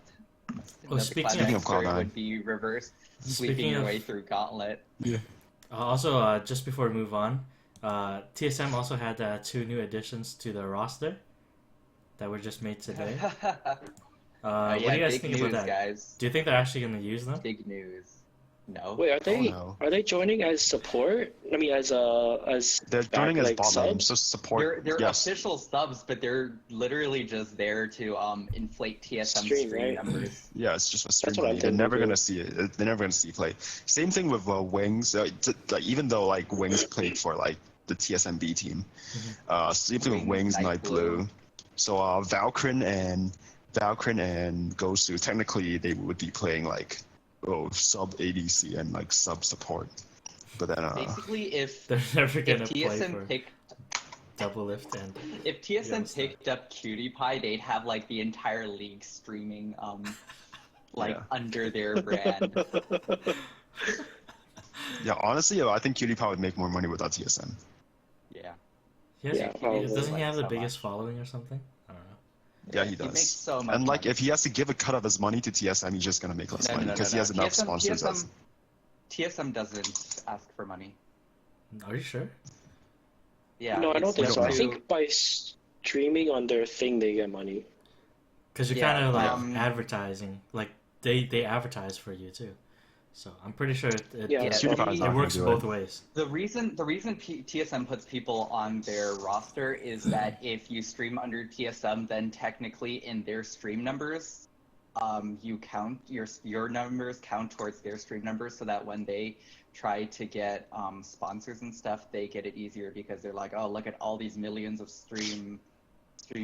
Oh, The speaking Cloud9 of story Cloud9. would be reversed, Speaking sweeping your of- way through Gauntlet. Yeah. Also, just before we move on, TSM also had 2 new additions to the roster that were just made today. What do you guys big think news, about that? guys. Do you think they're actually going to use them? Big news. No. Wait, are they no. are they joining as support? I mean, as They're joining back, as like, bot lane, subs? so support. They're yes. official subs, but they're literally just there to inflate TSM Stream, stream right? numbers. Yeah, it's just a stream what I'm money. They're thinking, never too. gonna see it. They're never gonna see play. Same thing with Wings. Like even though like Wings played for like the TSMB team, same thing with Wings, Wings, Night Night Blue. So Valkyrin and Gosu, technically they would be playing like sub ADC and like sub support. But then Basically, if They're never going to play TSM for picked double lift and if TSM Yeah, picked up Cutie Pie, they'd have like the entire league streaming Yeah. under their brand. yeah, honestly, I think Cutie Pie would make more money without TSM. Yeah. Yeah, probably. Doesn't he have the So biggest following or something? I don't know. Yeah, he He does. makes so much And like money. if he has to give a cut of his money to TSM, he's just gonna make less money because he has enough sponsors. TSM doesn't ask for money. Are you sure? Yeah. No, I don't it's think we so. don't I know. think by streaming on their thing, they get money. Because you're Yeah, kind of like um, like they advertise for you too. So I'm pretty sure it Yeah, Yeah, Cutie Pie's not it gonna works do both it. ways. The reason TSM puts people on their roster is that if you stream under TSM, then technically in their stream numbers, you count your numbers count towards their stream numbers, so that when they try to get sponsors and stuff, they get it easier because they're like, oh, look at all these millions of stream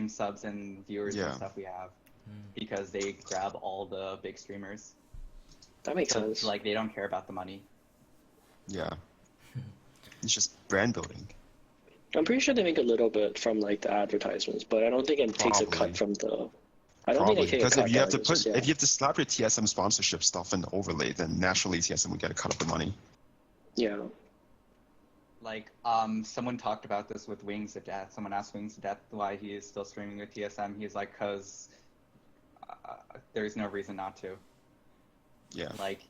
subs and viewers Yeah. and stuff we have, because they grab all the big streamers. That makes So sense. like they don't care about the money. Yeah. It's just brand building. I'm pretty sure they make a little bit from like the advertisements, but I don't think it takes a Probably. cut from the. I don't Probably think they take because a cut. if you have to it's just, if you have to slap your TSM sponsorship stuff in the overlay, then naturally TSM would get a cut of the money. yeah. Like, someone talked about this with Wings of Death. Someone asked Wings of Death why he is still streaming with TSM. He's like, cause there's no reason not to. Yeah. Like,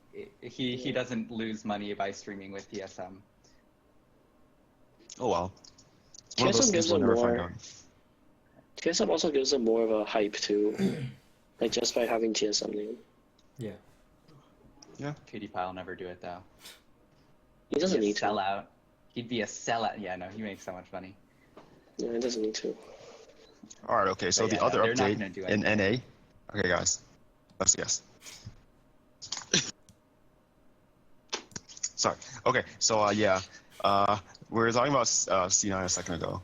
he doesn't lose money by streaming with TSM. Oh well. It's one of those TSM things gives we'll them never find more. out. TSM also gives them more of a hype too, like just by having TSM name. Yeah. PewDiePie will never do it though. He doesn't He'd need to. sellout. He'd be a sellout. Yeah, no, he makes so much money. Yeah, he doesn't need to. All right. Okay. So But the yeah, other they're not update gonna do in anything. NA. Okay, guys. Let's guess. Sorry. Okay. So yeah. We were talking about C9 a second ago,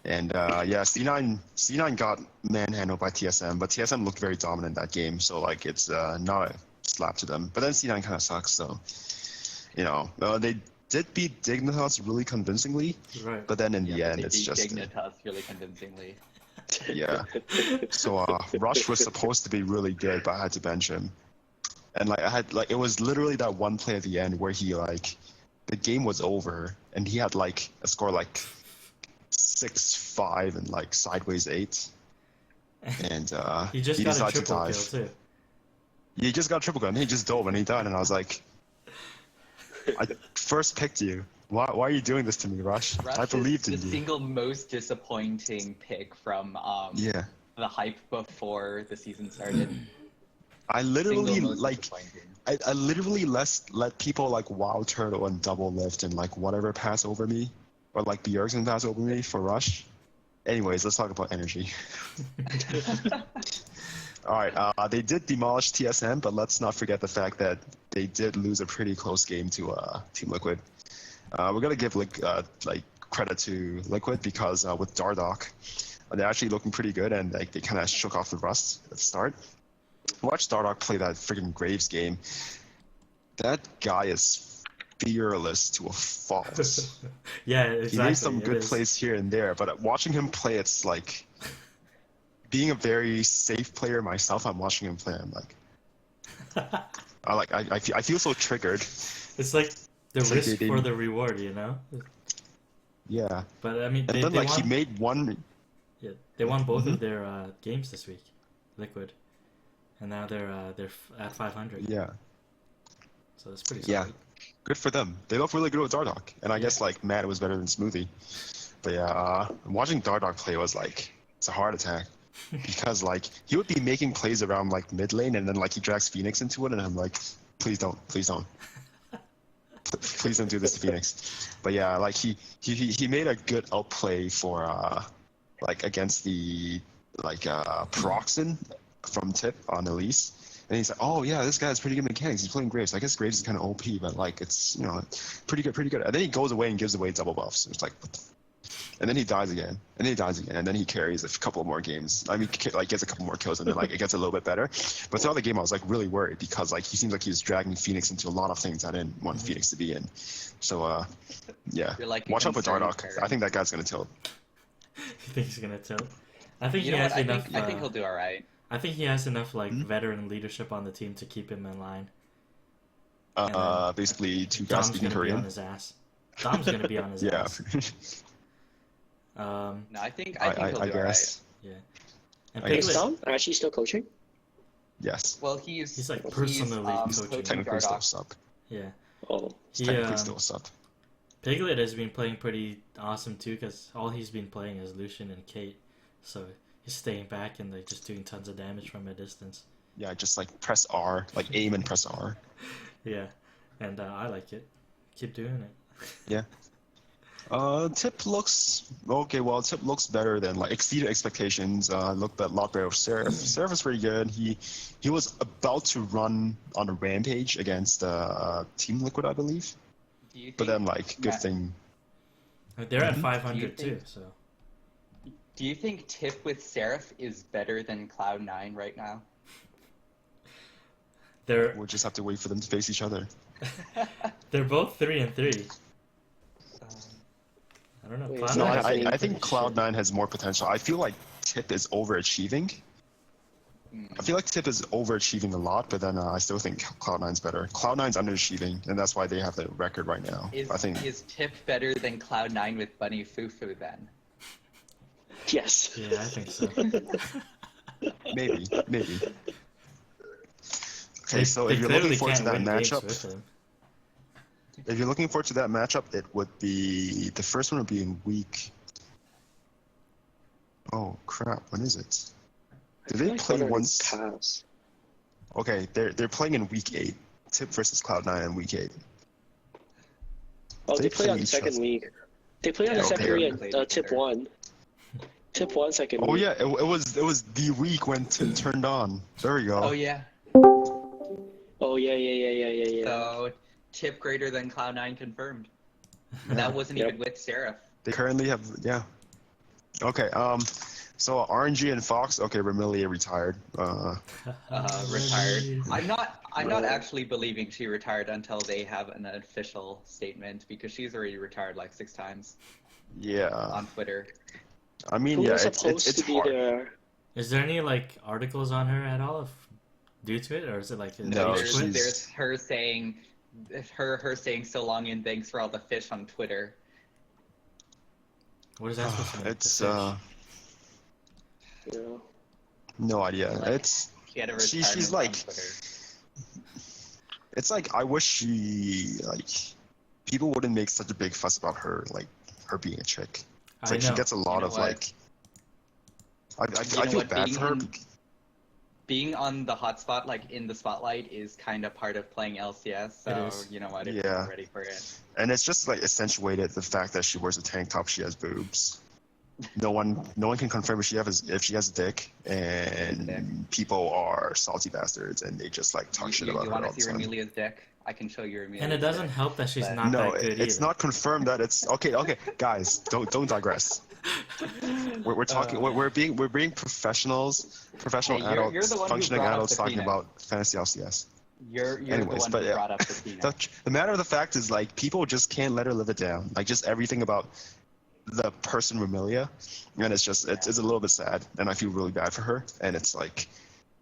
and yeah, C9 got manhandled by TSM, but TSM looked very dominant that game, so like it's not a slap to them. But then C9 kind of sucks, so you know they did beat Dignitas really convincingly, Right. but then in the end, They it's beat just Dignitas really convincingly. yeah. So Rush was supposed to be really good, but I had to bench him. And like I had like it was literally that one play at the end where he like the game was over and he had like a score like 6-5 and like sideways 8, and He just he got a decided to triple kill dive. too. He just got a triple gun. He just dove and he died, and I was like, I first picked you. Why are you doing this to me, Rush? Rush I believed in is the you. single most disappointing pick from Yeah. the hype before the season started. I literally Single most like disappointing. I literally let people like Wild Turtle and Double Lift and like whatever pass over me, or like Bjergsen pass over me for Rush. Anyways, let's talk about energy. All right, they did demolish TSM, but let's not forget the fact that they did lose a pretty close game to Team Liquid. We're gonna give like credit to Liquid because with Dardoch, they're actually looking pretty good, and like they kind of shook off the rust at the start. Watch Dardoch play that freaking Graves game. That guy is fearless to a fault. Yeah, exactly. He made some it good is. plays here and there, but watching him play, it's like being a very safe player myself. I'm watching him play. I'm like, I feel so triggered. It's like the It's like risk they- for the reward, you know. Yeah, But I mean, and they, then they like won. he made one. Yeah, they won both of their games this week, Liquid, and now they're at 500. Yeah, So it's pretty yeah, solid. good for them. They look really good with Dardoch, and I Yeah. guess like Matt was better than Smoothie. But yeah, watching Dardoch play was like it's a heart attack. Because like he would be making plays around like mid lane, and then like he drags Phoenix into it, and I'm like, please don't, please don't do this to Phoenix. But yeah, like he made a good outplay for like against the like Proxen from Tip on Elise, and he's like, oh yeah, this guy has pretty good mechanics. He's playing Graves. I guess Graves is kind of OP, but like it's pretty good. And then he goes away and gives away double buffs. It's like, what the and then he dies again, and then he dies again, and then he carries a couple more games. I mean, like gets a couple more kills, and then like it gets a little bit better. But throughout the game, I was like really worried because like he seems like he's dragging Phoenix into a lot of things I didn't want Phoenix to be in. So yeah, You're like a watch out for concerned Dardoch. parent. I think that guy's gonna tilt. You think he's gonna tilt? I think You he know has what? enough. I think he'll do all right. I think he has enough like veteran leadership on the team to keep him in line. And then Basically two guys Dom's speaking gonna be on Korean. his ass. Dom's gonna be on his Yeah, ass. No, I think I he'll do all right. guess. Yeah. And I guess. Is Piglet, Dom actually still coaching? Yes, Well, he's like personally coaching. technically still Dardoch. sub. yeah. Oh, He's He, technically still sub. Piglet has been playing pretty awesome too, because all he's been playing is Lucian and Kate, so he's staying back and like just doing tons of damage from a distance. Yeah, just like press R, like aim and press R. Yeah, and I like it. Keep doing it. Yeah. Tip looks okay. Well, Tip looks better than like exceeded expectations. Looked a lot better with Seraph. Seraph is pretty good. He was about to run on a rampage against Team Liquid, I believe. Do you But think, then like good Matt, thing. They're at Mhm. 500 Do you too, think- so Do you think Tip with Seraph is better than Cloud9 right now? they're We'll just have to wait for them to face each other. they're both 3 and 3. I don't know. Wait, Cloud9 No, Cloud9 is I pretty think shit. Cloud9 has more potential. I feel like Tip is overachieving. I feel like Tip is overachieving a lot, but then I still think Cloud9's better. Cloud9's underachieving, and that's why they have the record right now. I think. Is Tip better than Cloud9 with Bunny Fufu then? yes. Yeah, I think so. Maybe. Okay, They- so they if you're clearly looking forward to can't that win games matchup, with him. if you're looking forward to that matchup, it would be the first one would be in week. Oh crap! When is it? I Do feel they like play Cloud9 once? Pass. Okay, they're playing in week 8. Tip versus Cloud9 in week 8. Oh, They they play play on the each second other. week. They play on the Yeah, second okay. week and Tip won. Tip won second Oh week. yeah, it was the week when Tip turned on. There we go. Oh yeah. Oh yeah. So Tip greater than Cloud9 confirmed. Yeah. That wasn't Yep. even with Seraph. They currently have yeah. Okay, So RNG and Fox, okay, Remilia retired. Retired. I'm not actually believing she retired until they have an official statement, because she's already retired like 6 times Yeah. on Twitter. I mean, Who yeah, was it's supposed to be hard. there? Is there any like articles on her at all due to it, or is it like No, rage quit? There's her saying so long and thanks for all the fish on Twitter. What is that supposed to mean? It's The Yeah. no idea. Like, It's She had a she's retirement like, on Twitter. it's like I wish she like people wouldn't make such a big fuss about her, like her being a chick. It's I like she know. gets a lot know of what? like. I You know feel what, bad being for her. in- Being on the hotspot, like in the spotlight, is kind of part of playing LCS. So It is. you know what, if Yeah. you're ready for it. And it's just like accentuated the fact that she wears a tank top. She has boobs. No one can confirm if she has a dick, and people are salty bastards, and they just like talk shit You about her want all to the see time. Remelia's dick? I can show you Remelia's And it doesn't dick. help that she's But- not No, that good it's either. not confirmed that it's okay. Okay, guys, don't digress. We're talking. We're being professional Hey, adults, you're the one who functioning brought up adults the talking penis. about fantasy LCS. You're Anyways, the but one who brought up the penis. The matter of the fact is, like, people just can't let her live it down. Like, just everything about the person Remilia, and it's just it's a little bit sad, and I feel really bad for her. And it's like,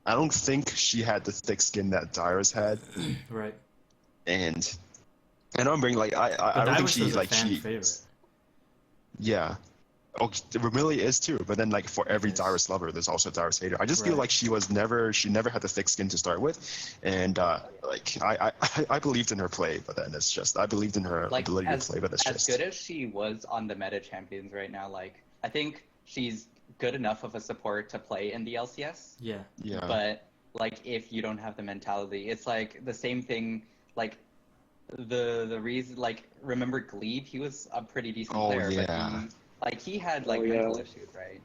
I don't think she had the thick skin that Dyrus had, Right. and I'm bringing like I But don't think Dyrus she was a like fan she favorite. yeah. Oh, Remilia is too, but then like for every Yes. Dyrus lover, there's also a Dyrus hater. I just feel Right. like she never had the thick skin to start with, and like I believed in her play, but then it's just I believed in her Like ability as to play, but it's as just good as she was on the meta champions right now, like I think she's good enough of a support to play in the LCS. Yeah. yeah. But like if you don't have the mentality, it's like the same thing. Like the reason, like remember Glebe, he was a pretty decent Oh, player, yeah. but he had like Oh, yeah. mental issues, right?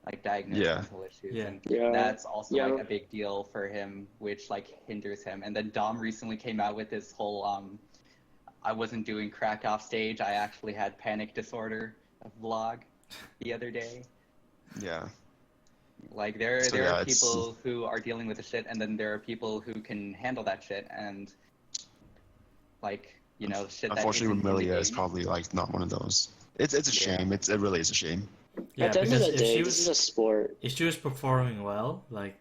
Like diagnosed Yeah. mental issues, Yeah. and Yeah. that's also Yeah. like a big deal for him, which like hinders him. And then Dom recently came out with this whole I wasn't doing crack off stage, I actually had panic disorder vlog the other day. Yeah. Like there So, there yeah, are it's- people who are dealing with the shit, and then there are people who can handle that shit, and like you know shit. Unfortunately, that isn't in the Remilia is game. probably like not one of those. It's a Yeah. shame. It really is a shame. Yeah, At the end because of the if day, she this is a was sport. performing well, like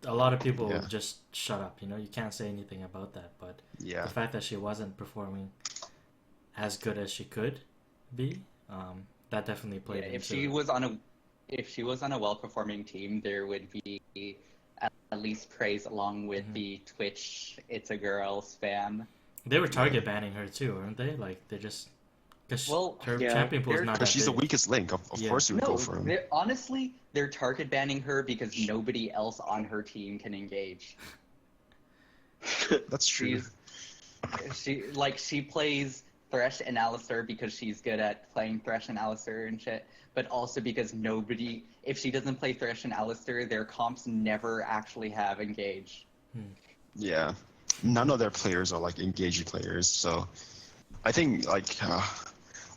a lot of people Yeah. would just shut up. You know, you can't say anything about that. But Yeah. the fact that she wasn't performing as good as she could be, that definitely Yeah, played if into she it. was on a well-performing team, there would be at least praise along with Mm-hmm. the Twitch "it's a girl" spam. They were target banning her too, weren't they? Like they just because Well, her yeah, champion pool is they're- not Because that she's the big. weakest link. Of Yeah. course, you would No, go for him. honestly, they're target banning her because nobody else on her team can engage. That's true. She plays Thresh and Alistar because she's good at playing Thresh and Alistar and shit, but also because if she doesn't play Thresh and Alistar, their comps never actually have engage. Yeah, none of their players are like engaging players, so I think like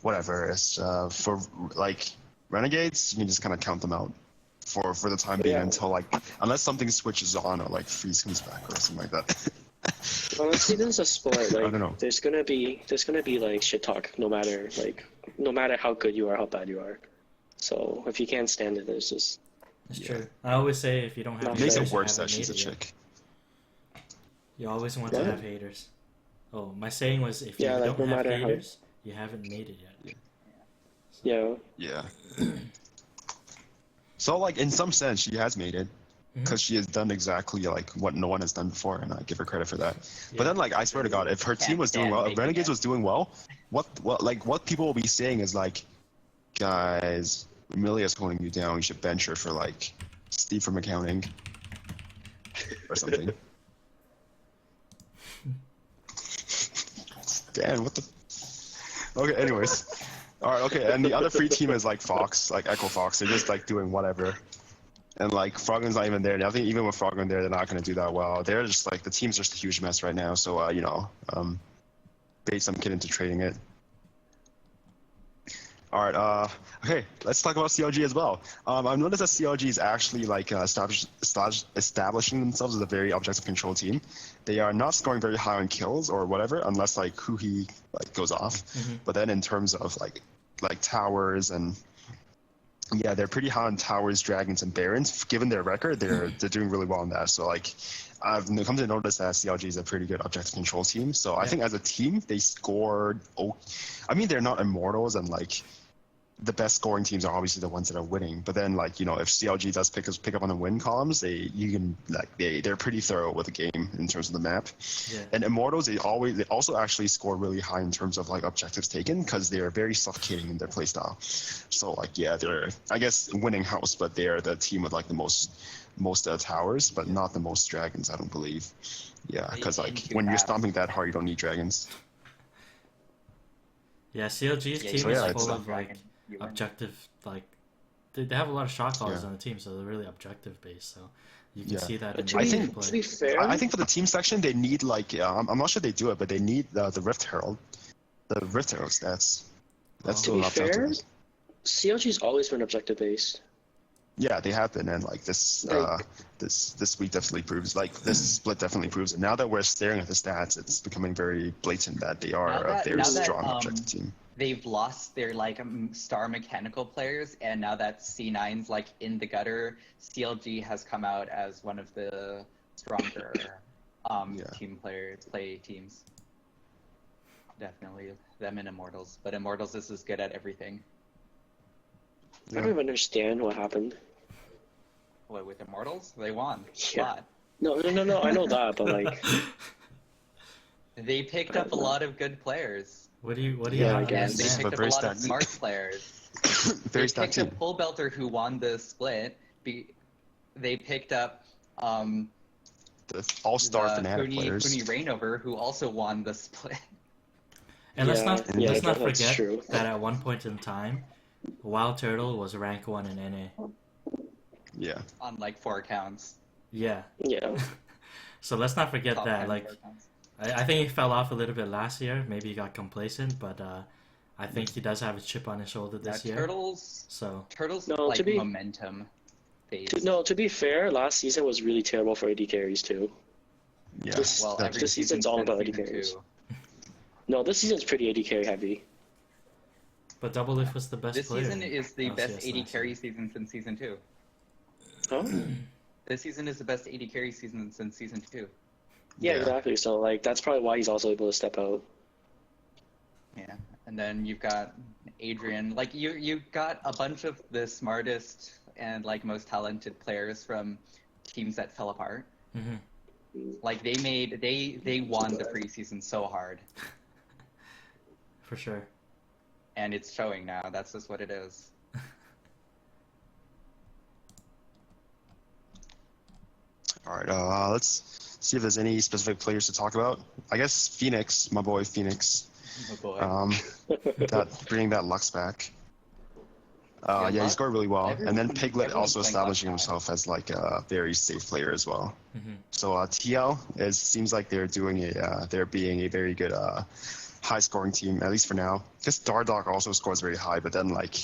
whatever. It's for like Renegades, you can just kind of count them out for the time being Yeah. until like unless something switches on or like Freeze comes back or something like that. Honestly, this is a sport. Like, don't know. there's gonna be like shit talk, no matter how good you are, how bad you are. So if you can't stand it, there's just It's Yeah. true. I always say if you don't have It It makes haters, it you worse that haven't she's a made it yet. chick. You always want What? to have haters. Oh, my saying was if Yeah, you like, don't no have matter how- haters, you haven't made it yet. yeah. Yeah. So like in some sense, she has made it. Because she has done exactly like what no one has done before, and I give her credit for that. Yeah. But then, like, I swear to God, if her team was doing stand well, if making Renegades it. was doing well, what people will be saying is like, guys, Amelia's holding you down. You should bench her for like Steve from accounting or something. Dan, what the? Okay, anyways. All right, okay, and the other free team is like Fox, like Echo Fox. They're just like doing whatever. And like Frogman's not even there. And I think even with Frogman there, they're not going to do that well. They're just like the team's just a huge mess right now. So bait some kid into trading it. All right. Okay. Let's talk about CLG as well. I've noticed that CLG is actually like establishing themselves as a very objective control team. They are not scoring very high on kills or whatever, unless like Huhi like goes off. But then in terms of like towers and yeah, they're pretty high on towers, dragons, and barons. Given their record, they're doing really well on that. So like, I've come to notice that CLG is a pretty good objective control team. So I think as a team, they scored. I mean, they're not immortals, and like the best scoring teams are obviously the ones that are winning. But then like if CLG does pick up on the win columns, they're pretty thorough with the game in terms of the map. Yeah. And immortals, they also actually score really high in terms of like objectives taken because they're very suffocating in their playstyle. So like they're I guess winning house, but they're the team with like the most towers, but not the most dragons, I don't believe. Yeah, because like when you're stomping that hard, you don't need dragons. Yeah, CLG's team so, is full of like objective, like they have a lot of shot callers on the team, so they're really objective based. So you can see that. To be fair, I think for the team section, they need like I'm not sure they do it, but they need the Rift Herald, stats. That's still to be an fair, objective. CLG's always been objective based. Yeah, they have been, and like this week definitely proves, like this split definitely proves it. Now that we're staring at the stats, it's becoming very blatant that they are a very strong objective team. They've lost their like star mechanical players, and now that C9's like in the gutter, CLG has come out as one of the stronger play teams. Definitely them and Immortals, but Immortals is as good at everything. I don't even understand what happened. What, with Immortals? They won. Yeah. No, I know that, but like they picked up a lot of good players. What do you I And guess. they picked up a lot of smart players. Very They picked up Pole Belter, who won the split. They picked up the all-star Fnatic players. Kuni Rainover, who also won the split. And let's not forget true. that at one point in time, Wild Turtle was rank 1 in NA. Yeah. On like 4 accounts. Yeah. Yeah. So let's not forget Top that. 10 Like, 4 accounts. I think he fell off a little bit last year. Maybe he got complacent, but I think he does have a chip on his shoulder this year. Turtles like momentum phase. To be fair, last season was really terrible for AD carries too. Yeah. This season's all about AD carries. No, this season's pretty AD carry heavy. But Double Lift was the best This player. season is the best LCS AD carry season since season 2. Oh. This season is the best AD carry season since season 2. Yeah, exactly. So like that's probably why he's also able to step out. Yeah, and then you've got Adrian. Like you got a bunch of the smartest and like most talented players from teams that fell apart. Mm-hmm. Like they won the preseason so hard. For sure. And it's showing now. That's just what it is. All right, let's see if there's any specific players to talk about. I guess Phoenix, my boy Phoenix. Oh boy. Bringing that Lux back. Yeah, he scored really well. And then Piglet also establishing himself as like a very safe player as well. Mm-hmm. So TL seems like they're being a very good high scoring team, at least for now. Because Dardock also scores very high, but then like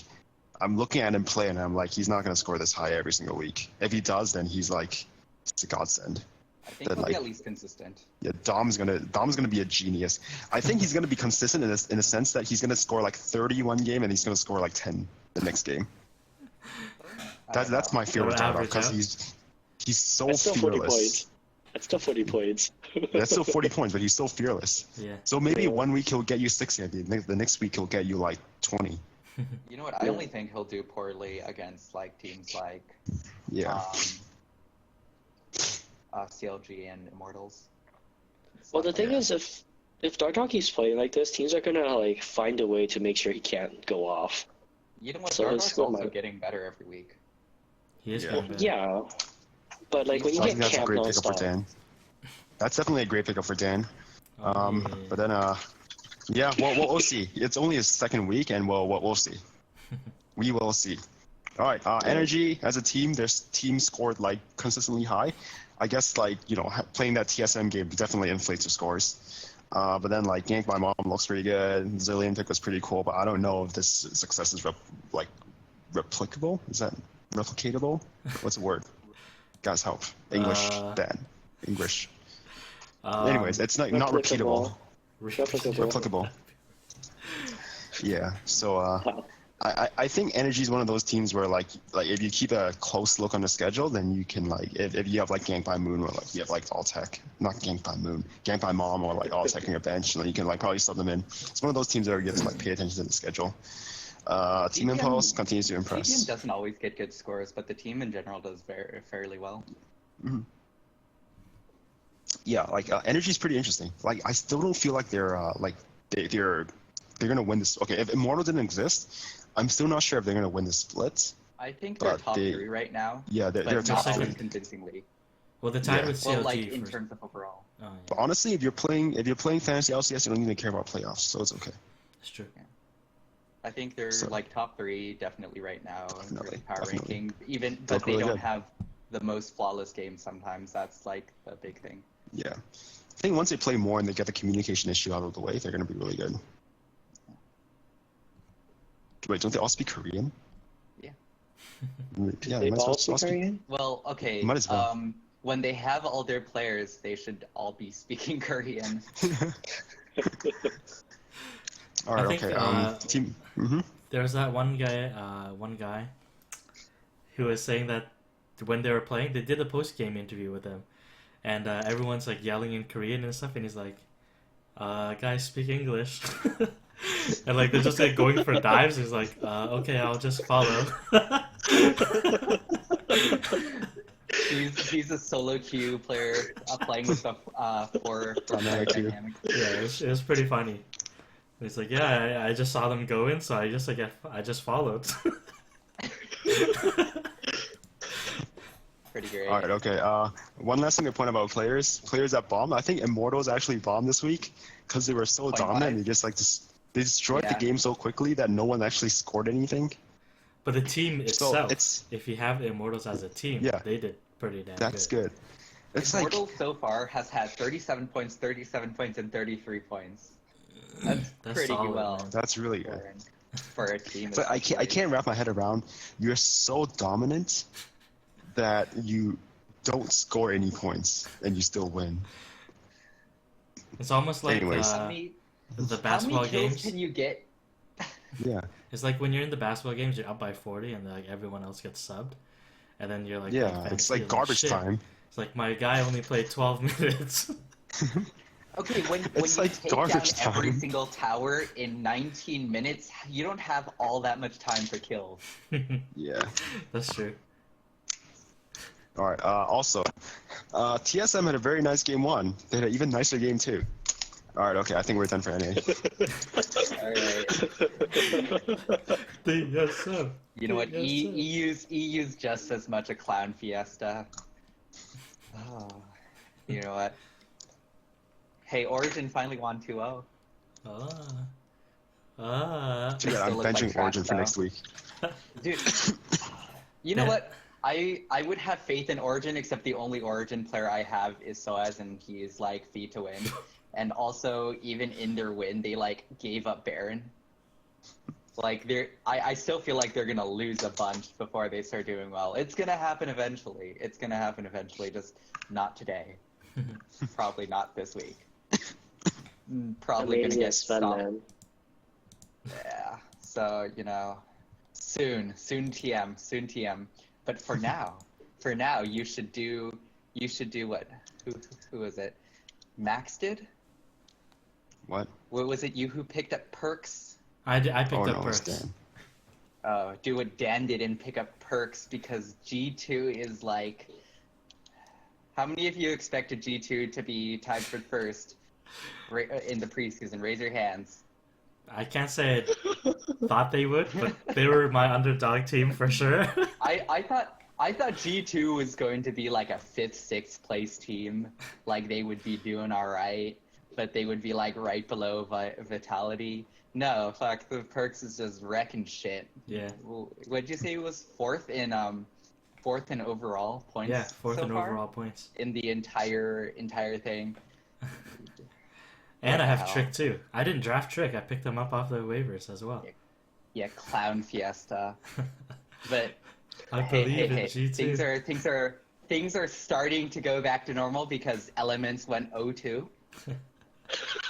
I'm looking at him play and I'm like, he's not gonna score this high every single week. If he does, then he's like, it's a godsend. I think he'll be at least consistent. Yeah, Dom's gonna be a genius. I think he's gonna be consistent in a sense that he's gonna score like 30 one game and he's gonna score like 10 the next game. That's my fear with Dardock because he's so fearless. That's still 40 points. That's still 40 points, but he's so fearless. Yeah. So maybe 1 week he'll get you 60, the next week he'll get you like 20. You know what? I only think he'll do poorly against like teams like CLG and Immortals. Well, the thing is, if Dardock keeps playing like this, teams are gonna like find a way to make sure he can't go off. You know what? So Dardock's also getting better every week. He is getting better. Yeah, but like when you get that's a camped great pickup for nonstop. Dan. That's definitely a great pickup for Dan. But then we'll see. It's only his second week, and we'll see. We will see. All right, Energy as a team, their team scored like consistently high. I guess like playing that TSM game definitely inflates the scores. But then like Gank by Mom looks pretty good. Zillion pick was pretty cool, but I don't know if this success is replicable. Is that replicatable? What's the word? Guys, help. English, Dan. English. Anyways, it's not repeatable. Replicable. Yeah. So I think Energy is one of those teams where like if you keep a close look on the schedule, then you can like if you have like Gank by Moon or like you have like All Tech, not Gank by Moon, Gank by Mom or like All Tech on your bench, and then you can like probably sub them in. It's one of those teams that you have to like pay attention to the schedule. Team Impulse continues to impress. TSM doesn't always get good scores, but the team in general does fairly well. Mm-hmm. Yeah, like Energy's pretty interesting. Like I still don't feel like they're gonna win this. Okay, if Immortal didn't exist, I'm still not sure if they're gonna win the split. I think they're top 3 right now. Yeah, they're but top not 3 always convincingly. Well, the tied with CLG. Well, like in terms of overall. Oh, yeah. But honestly, if you're playing fantasy LCS, you don't even care about playoffs, so it's okay. That's true. Yeah. I think they're like top 3 definitely right now in terms of power Definitely. ranking. Even They're but they really don't good. have the most flawless games sometimes. That's like a big thing. Yeah, I think once they play more and they get the communication issue out of the way, they're gonna be really good. Wait, don't they all speak Korean? Yeah. Yeah, They might as all well speak Korean? Well, okay. Might as well. When they have all their players, they should all be speaking Korean. All right, I think, okay. Team. Mm-hmm. There was that one guy who was saying that when they were playing, they did a post-game interview with him, and everyone's like yelling in Korean and stuff, and he's like, guys, speak English. And like they're just like going for dives. He's like, okay, I'll just follow. He's a solo queue player playing with the four Dynamic queue. dynamic. Yeah, it was pretty funny. He's like, yeah, I just saw them go in, so I just followed. Pretty great. All right, okay. One last thing to point about players that bombed. I think Immortals actually bombed this week because they were so 0.5. dominant. They just like they destroyed the game so quickly that no one actually scored anything. But the team itself, it's- if you have the Immortals as a team, Yeah. they did pretty damn That's good. good. It's Immortal like so far has had 37 points, 37 points, and 33 points. That's pretty solid, well man. that's really good. for a team. But I can't wrap my head around. You're so dominant that you don't score any points and you still win. It's almost like Anyways. the How basketball many kills games. can you get? Yeah. It's like when you're in the basketball games, you're up by 40, and like everyone else gets subbed, and then you're like, Yeah. fantasy, It's like you're garbage shit. time. It's like my guy only played 12 minutes. Okay, when It's you like take down garbage every time. single tower in 19 minutes, you don't have all that much time for kills. Yeah. That's true. All right. Also, TSM had a very nice game 1. They had an even nicer game 2. All right. Okay. I think we're done for NA. Alright. TSM. You know what? TSM. EU's just as much a clown fiesta. Oh, you know what? Hey, Origin finally won 2-0. Too bad I'm Still look like benching trash, Origin for though. next week. Dude, you know what? I would have faith in Origin, except the only Origin player I have is Soaz, and he is like fee to win. And also, even in their win, they like gave up Baron. Like I still feel like they're gonna lose a bunch before they start doing well. It's gonna happen eventually. It's gonna happen eventually, just not today. Probably not this week. Probably gonna get Fun, stopped. man. Yeah. So soon TM. But for now, you should do what? Who was it? Max did? What? What was it? You who picked up perks? I picked Oh up no, it's perks. Dan. Do what Dan did and pick up perks because G2 is like. How many of you expected G2 to be tied for first in the preseason? Raise your hands. I can't say I thought they would, but they were my underdog team for sure. I thought G2 was going to be like a 5th, 6th place team. Like they would be doing all right, but they would be like right below Vitality. No, fuck, the Perks is just wrecking shit. Yeah. What'd you say it was 4th in overall points? Yeah, 4th so in far? overall points. In the entire thing. And I What the have hell? Trick too. I didn't draft Trick. I picked him up off the waivers as well. Yeah, clown fiesta. But I hey, believe in hey, G2. things are starting to go back to normal because Elements went 0-2,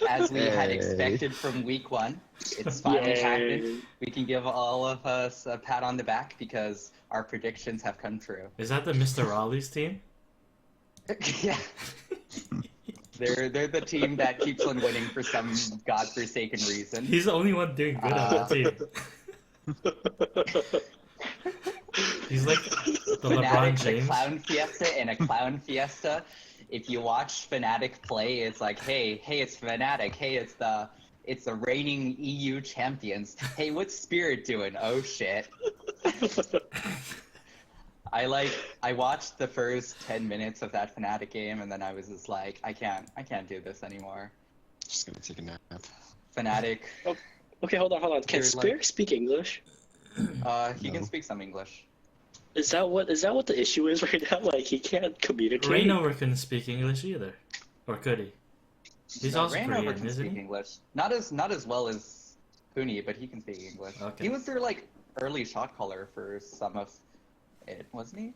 as we had Hey. expected from week 1. It's finally happened. Yay. We can give all of us a pat on the back because our predictions have come true. Is that the Mr. Raleigh's team? Yeah, they're the team that keeps on winning for some godforsaken reason. He's the only one doing good on that team. He's like the LeBron Fnatic, the James. clown fiesta, and a clown fiesta. If you watch Fnatic play, it's like, hey, it's Fnatic. Hey, it's the reigning EU champions. Hey, what's Spirit doing? Oh shit. I watched the first 10 minutes of that Fnatic game, and then I was just like, I can't do this anymore. Just gonna take a nap. Fnatic, Okay, hold on. Can You're Spirit speak English? he No. can speak some English. Is that what the issue is right now? Like he can't communicate. Rainover couldn't speak English either. Or could he? He's also Rainover Korean, can isn't speak he? English. Not as well as Puni, but he can speak English. Okay. He was their like early shot caller for some of it, wasn't he?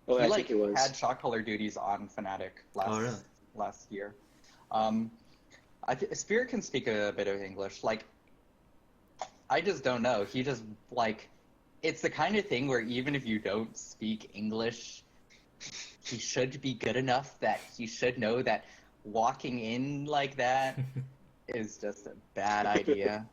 Oh, He I like think it was. had shot caller duties on Fnatic really? last year. Spirit can speak a bit of English. Like, I just don't know. He just like, it's the kind of thing where even if you don't speak English, he should be good enough that he should know that walking in like that is just a bad idea.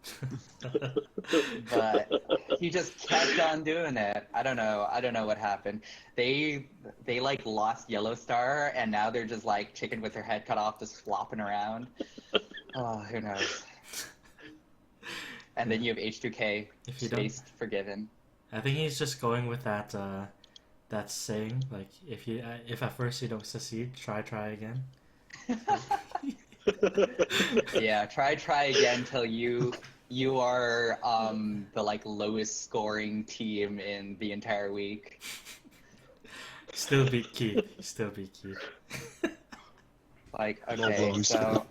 But he just kept on doing it. I don't know what happened. They like lost Yellow Star, and now they're just like chicken with their head cut off, just flopping around. Oh, who knows? And then you have H2K, If you don't- spaced forgiven. I think he's just going with that that saying, like if at first you don't succeed, try again. Yeah, try again till you are the like lowest scoring team in the entire week. Still beat Keith. Still beat Keith. Like, No okay, blows. so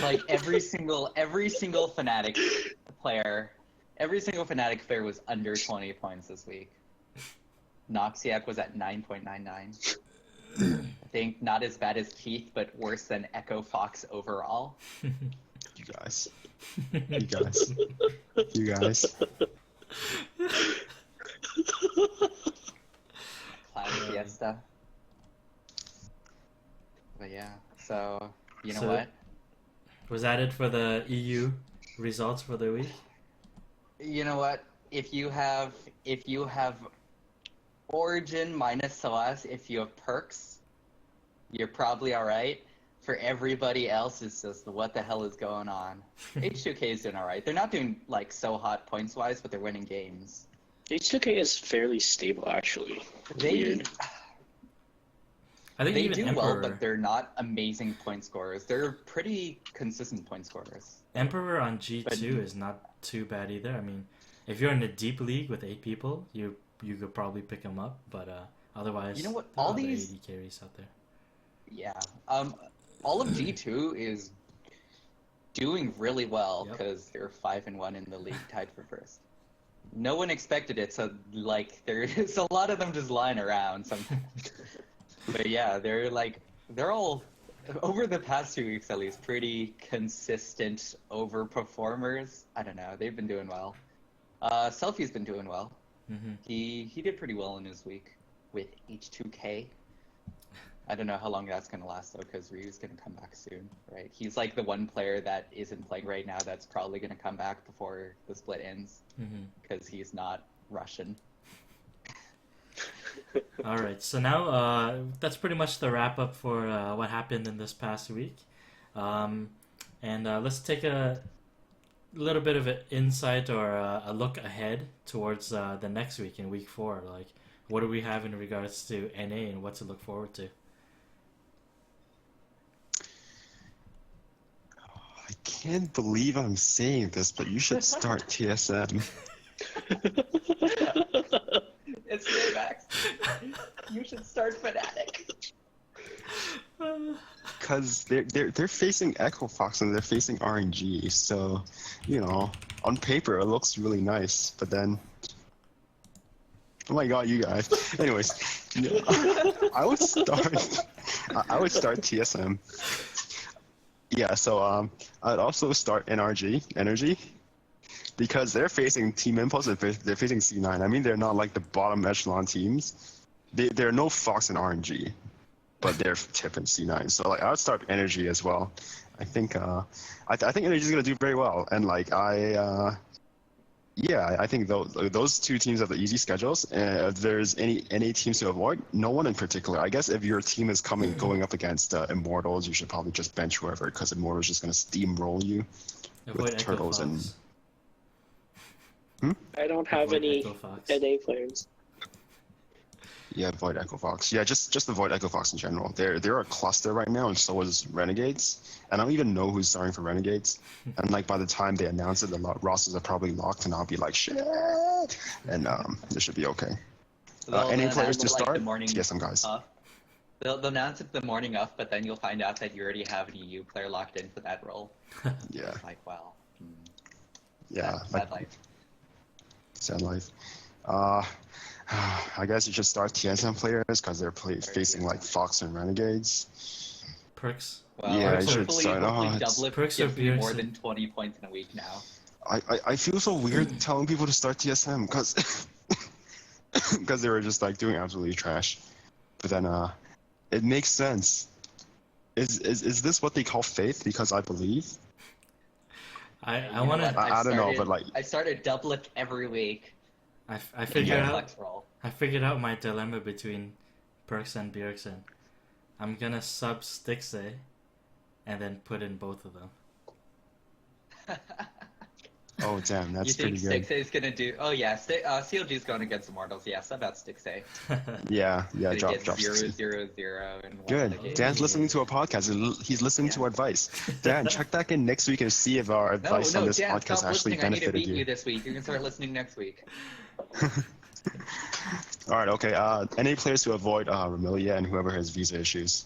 like every single Fnatic player was under 20 points this week. Noxiac was at 9.99. I think not as bad as Keith, but worse than Echo Fox overall. You guys. You guys. Cloud Fiesta. But yeah, so you know So- what? Was that it for the EU results for the week? You know what? If you have Origin minus Celeste, if you have perks, you're probably alright. For everybody else, it's just what the hell is going on. H2K is doing alright. They're not doing like so hot points wise, but they're winning games. H2K is fairly stable actually. They Weird. I think they even do Emperor, well, but they're not amazing point scorers. They're pretty consistent point scorers. Emperor on G2 is not too bad either. I mean, if you're in a deep league with 8 people, you could probably pick him up. But otherwise, You know what? there are All other these- AD carries out there. Yeah. All of G2 is doing really well Yep. because they're 5-1 in the league, tied for first. No one expected it, so like there's a lot of them just lying around sometimes. But yeah, they're all over the past 2 weeks at least pretty consistent overperformers. I don't know, they've been doing well. Selfie's been doing well. Hmm He did pretty well in his week with H2K. I don't know how long that's gonna last though, because Ryu's gonna come back soon, right? He's like the one player that isn't playing right now that's probably gonna come back before the split ends, hmm because he's not Russian. All right, so now that's pretty much the wrap up for what happened in this past week, and let's take a little bit of an insight or a look ahead towards the next week in week 4. Like, what do we have in regards to NA and what to look forward to? I can't believe I'm saying this, but you should start TSM. It's Max. You should start Fnatic. because they're facing Echo Fox and they're facing RNG. So, on paper it looks really nice, but then, oh my god, you guys. Anyways, I would start TSM. Yeah, so I'd also start Energy, because they're facing Team Impulse and they're facing C9. I mean, they're not like the bottom echelon teams. They're no Fox and RNG, but they're Tip and C9. So like I would start Energy as well. I think I think Energy is gonna do very well, and like I think those two teams have the easy schedules. If there's any teams to avoid, no one in particular. I guess if your team is going up against Immortals, you should probably just bench whoever, because Immortals is just gonna steamroll you with Turtles and. I don't have any NA players. Yeah, avoid Echo Fox. Yeah, just avoid Echo Fox in general. They're a cluster right now, and so is Renegades. And I don't even know who's starting for Renegades. And like by the time they announce it, the rosters are probably locked, and I'll be like, shit. And this should be okay. NA players to start? TSM guys. They'll announce it the morning of, but then you'll find out that you already have an EU player locked in for that role. Yeah. It's like, wow. Yeah. Sad life. Sad life. I guess you should start TSM players because they're facing like Fox and Renegades. Perks. Well, yeah, hopefully, I should start. Doublelift Perks gives of me Beerson. more than 20 points in a week now. I feel so weird telling people to start TSM because they were just like doing absolutely trash. But then it makes sense. Is this what they call faith? Because I believe. I don't know, but like I started Doublelift every week. I figured out my dilemma between Perks and Bjergsen. I'm gonna sub Stixay and then put in both of them. Oh damn, that's pretty good. You think Stixay's gonna do? Oh yeah, CLG's going against Immortals. Yeah, sub out Stixay. Yeah, drop 0-0-0 and good. Dan's listening to a podcast. He's listening to advice. Dan, check back in next week and see if our advice on this Dan, podcast actually listening. benefited I need to beat you. you this week. You can start listening next week. All right, okay. NA players to avoid Ramilia and whoever has visa issues.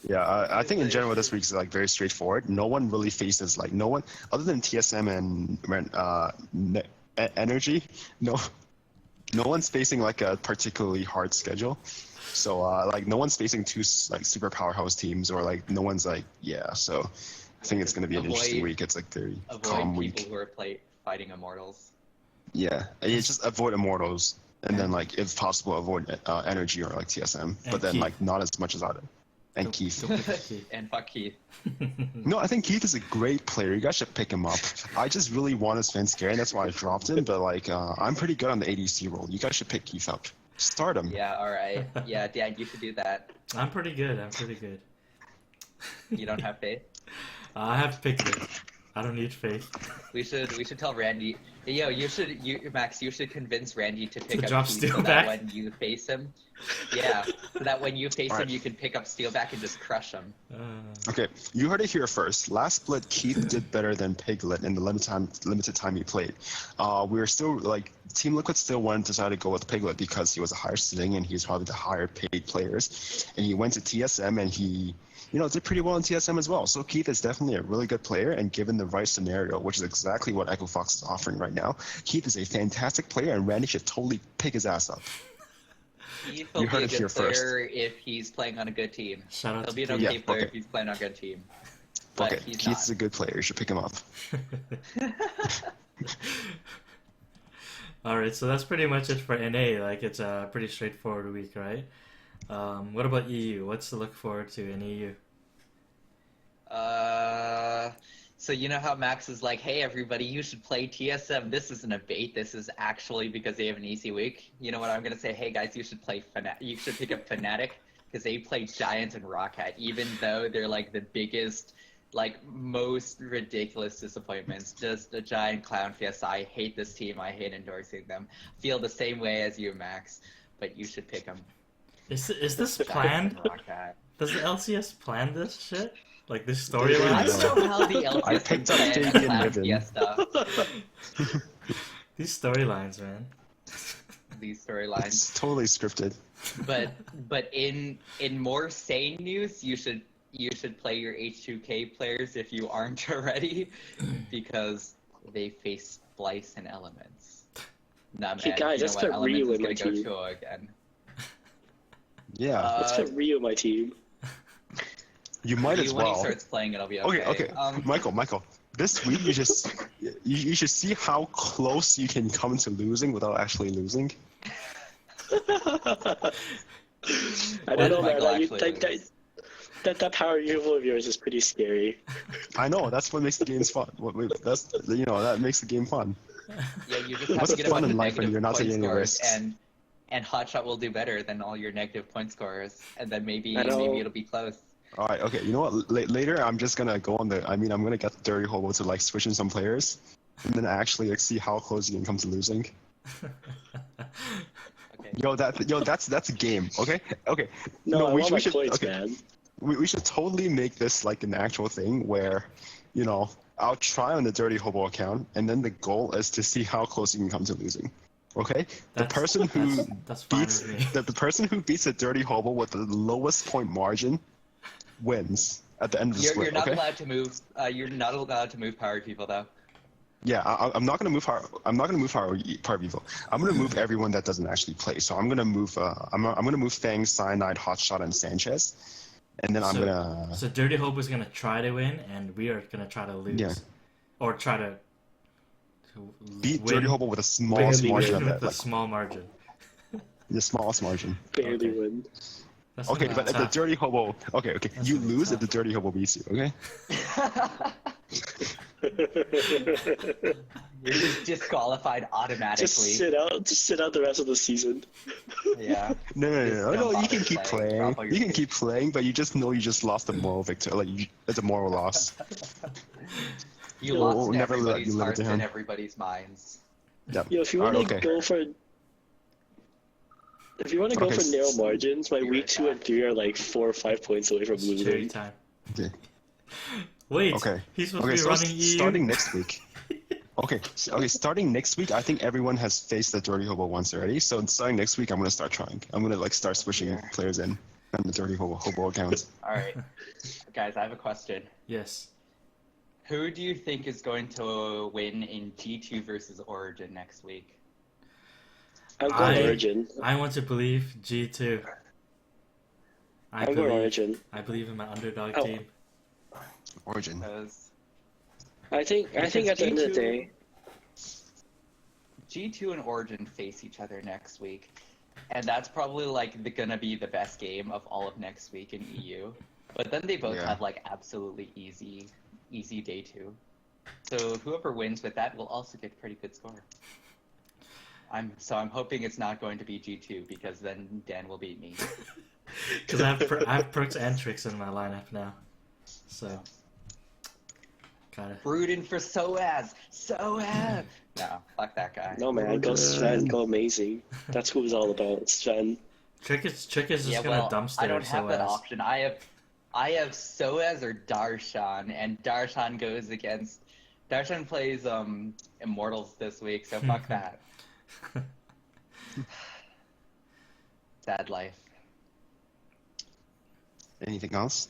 Yeah, I think in general this week's like very straightforward. No one really faces no one other than TSM and Energy. No one's facing like a particularly hard schedule. So no one's facing two super powerhouse teams, or no one's So I think it's gonna be an interesting week. It's very calm week. Avoid people who are fighting Immortals. Yeah, you just avoid Immortals, and then if possible avoid Energy or TSM, but then not as much as I did. And Keith. And fuck Keith. No, I think Keith is a great player. You guys should pick him up. I just really want his Svenskeren, and that's why I dropped him. But I'm pretty good on the ADC role. You guys should pick Keith up. Start him. Yeah, all right. Yeah, Dan, you should do that. I'm pretty good. You don't have faith? I have Piglet. I don't need faith. We should tell Randy. Yo, Max, you should convince Randy to pick up drop Keith Steel so back? that when you face him, yeah, so that when you face him, you can pick up Steel back and just crush him. Okay, you heard it here first. Last split, Keith did better than Piglet in the limited time he played. We were still Team Liquid still wanted to decide to go with Piglet because he was a higher sitting and he's probably the higher paid players. And he went to TSM and he did pretty well in TSM as well. So Keith is definitely a really good player, and given the right scenario, which is exactly what Echo Fox is offering right now, Keith is a fantastic player, and Randy should totally pick his ass up. Keith will be a good player if he's playing on a good team. Shout out He'll to be an okay player if he's playing on a good team. But okay, Keith's a good player. You should pick him up. Alright, so that's pretty much it for NA. It's a pretty straightforward week, right? What about EU? What's to look forward to in EU? So you know how Max is like, hey everybody, you should play TSM. This isn't a bait. This is actually because they have an easy week. You know what I'm gonna say? Hey guys, you should play You should pick up Fnatic because they play Giant and Roccat, even though they're the biggest, most ridiculous disappointments. Just a giant clown fiesta. I hate this team. I hate endorsing them. Feel the same way as you, Max. But you should pick them. Is this planned? Does the LCS plan this shit? This storyline? I don't know how the LCS I picked up Fabian Niven. Fiesta. These storylines, man. these storylines. It's totally scripted. But in more sane news, you should play your H2K players if you aren't already, because they face Splice and Elements. Nah, man, Hey guys, let's put Ryu in my Elements is gonna team. go Cho again. Yeah. Let's put Ryu in my team. You might as When he well. starts playing, it'll be okay. Okay. Michael. This week you should see how close you can come to losing without actually losing. I When don't know, man. Michael You actually think loses. that power evil of yours is pretty scary. I know, that's what makes the games fun. That makes the game fun. Yeah, you just have What's to get a fun bunch in of life when negative you're not point taking any scores, risks? and Hotshot will do better than all your negative point scores, and then maybe I know. it'll be close. All right, okay. You know what? Later, I'm just gonna go on I'm gonna get the Dirty Hobo to like switch in some players, and then actually like see how close you can come to losing. Okay. That's a game. Okay. No, I we want my should. points, Okay. man. We should totally make this like an actual thing where, I'll try on the Dirty Hobo account, and then the goal is to see how close you can come to losing. Okay? That's fine with me. The person who beats the Dirty Hobo with the lowest point margin wins at the end of the split. You're not okay? allowed to move. You're not allowed to move power people though. Yeah, I'm not gonna move Power People. I'm gonna move everyone that doesn't actually play. So I'm gonna move. I'm gonna move Fang, Cyanide, Hotshot, and Sanchez, and then I'm gonna. So Dirty Hope is gonna try to win, and we are gonna try to lose, Yeah. or try to Beat win, Dirty Hobo with the smallest Barely margin win of with that, a small margin. the smallest margin. Barely Okay. win. That's Okay, gonna but if be the tough. Dirty Hobo, okay, That's you gonna be lose if tough. the Dirty Hobo beats you. Okay. You're just disqualified automatically. Just sit out the rest of the season. Yeah. No, Just don't you can bother keep playing. playing. Drop all your You can saves. keep playing, but you just know you just lost a moral victory. Like it's a moral loss. You We'll lost in never let everybody's you live it hearts down. and everybody's minds. Yep. Yo, if you All want right, to okay. go for Okay, narrow margins, my You're week right 2 and 3 are like 4 or 5 points away from It's cherry losing. time. Okay. Wait, Okay. he's supposed Okay, to be so running EU. starting next week. Okay, starting next week, I think everyone has faced the Dirty Hobo once already. So starting next week, I'm gonna start trying. I'm gonna like start switching Yeah. players in on the Dirty Hobo account. All right, guys, I have a question. Yes. Who do you think is going to win in G2 versus Origin next week? I'm going I- Origin. I want to believe G2. I'm going Origin. I believe in my underdog Oh. team. Origin. Because I think at the end of the day, G2 and Origin face each other next week, and that's probably like gonna be the best game of all of next week in EU. But then they both Yeah. have like absolutely easy day 2. So whoever wins with that will also get a pretty good score. I'm hoping it's not going to be G2 because then Dan will beat me. Because I have perks and tricks in my lineup now. So. Gotta. Rooting for Soaz. No, fuck that guy. no man, go Sven, go amazing. That's who it's all about, Sven. Trick is just Yeah, gonna well, dumpster I don't have that Soaz. option. I have Soaz or Darshan, and Darshan plays Immortals this week, so fuck that. Sad life. Anything else?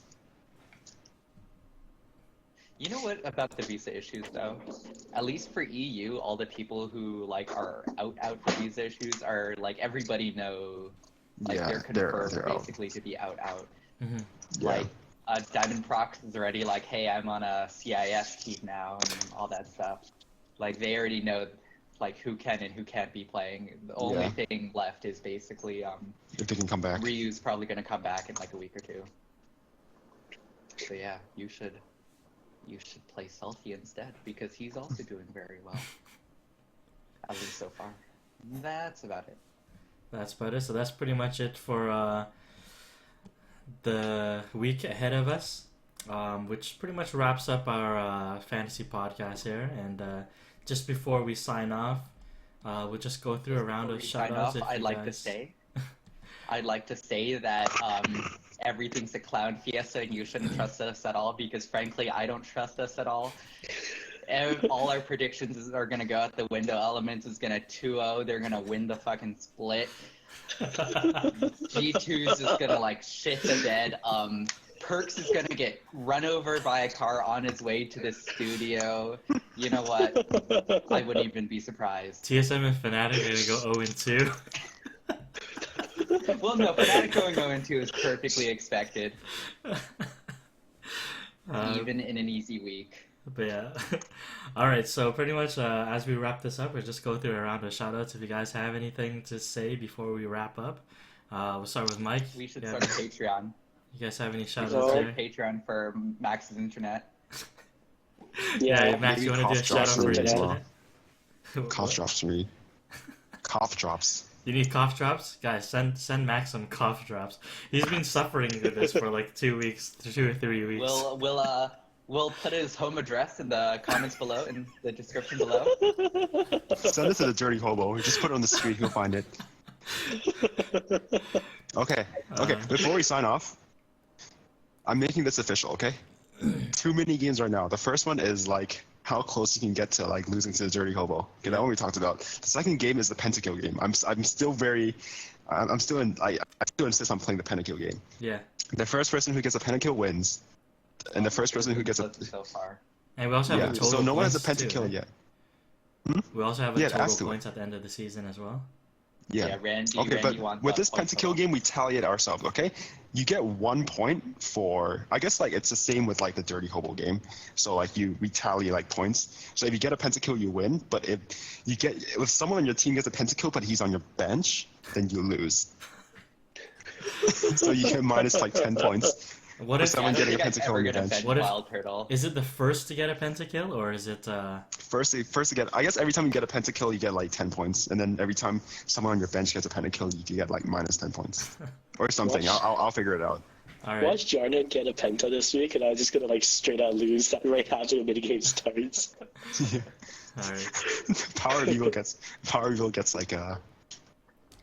You know what about the visa issues though? At least for EU, all the people who like are out for visa issues are like everybody know, like Yeah, they're confirmed they're out. basically to be out. Mhm. Yeah. Like Diamond Prox is already like, hey, I'm on a CIS team now and all that stuff. Like they already know like who can and who can't be playing. The only Yeah. thing left is basically If they can come back. Ryu's probably gonna come back in like a week or 2. So yeah, you should play Selfie instead because he's also doing very well. At least so far. That's about it. That's about it. So that's pretty much it for the week ahead of us, which pretty much wraps up our fantasy podcast here. And just before we sign off, we'll just go through a round of Before we sign shoutouts. off, if I'd you like to guys- say that everything's a clown fiesta and you shouldn't trust us at all because frankly I don't trust us at all. all our predictions are gonna go out the window. Elements is gonna 2-0. They're gonna win the fucking split. G2's is gonna like shit the bed. Perks is gonna get run over by a car on his way to the studio. You know what? I wouldn't even be surprised. TSM and Fnatic are gonna go 0-2. Well, no, Fnatic going 0-2 is perfectly expected. Even in an easy week. But yeah. Alright, so pretty much as we wrap this up, we'll just go through a round of shoutouts. If you guys have anything to say before we wrap up, we'll start with Mike. We should start a Patreon. You guys have any We should shoutouts start a there? Patreon for Max's internet. Yeah, Max, you maybe want to do a cough shout out drops for for your me as well. internet? Cough drops for me. Cough drops. You need cough drops? Guys, send Max some cough drops. He's been suffering with this for like 2 weeks, 2 or 3 weeks. We'll put his home address in the comments below, in the description below. Send it to the dirty hobo. Just put it on the street. He'll find it. Okay. Before we sign off, I'm making this official. Okay. 2 mini games right now. The first one is like how close you can get to like losing to the dirty hobo. Okay, that one we talked about. The second game is the pentakill game. I still insist on playing the pentakill game. Yeah. The first person who gets a pentakill wins, and the first person who gets a so far. And we also have yeah. a total So no one has a points, pentakill too, yet. We also have a Yeah, it has total to. points at the end of the season as well. Yeah. Randy. Okay, Randy but wants with that this point pentakill game, we tally it ourselves. Okay, you get 1 point for. I guess like it's the same with like the dirty hobo game. So like we tally like points. So if you get a pentakill, you win. But if someone on your team gets a pentakill, but he's on your bench, then you lose. So you get minus like 10 points. What For if someone getting a pentakill on your bench. What if- Wild Turtle. is it the first to get a pentakill or is it First to get. I guess every time you get a pentakill, you get like 10 points, and then every time someone on your bench gets a pentakill, you get like minus 10 points, or something. Watch- I'll figure it out. all right? Watch Jarnett get a penta this week, and I'm just gonna like straight out lose that right after the minigame starts. All right. Power Evil gets like a.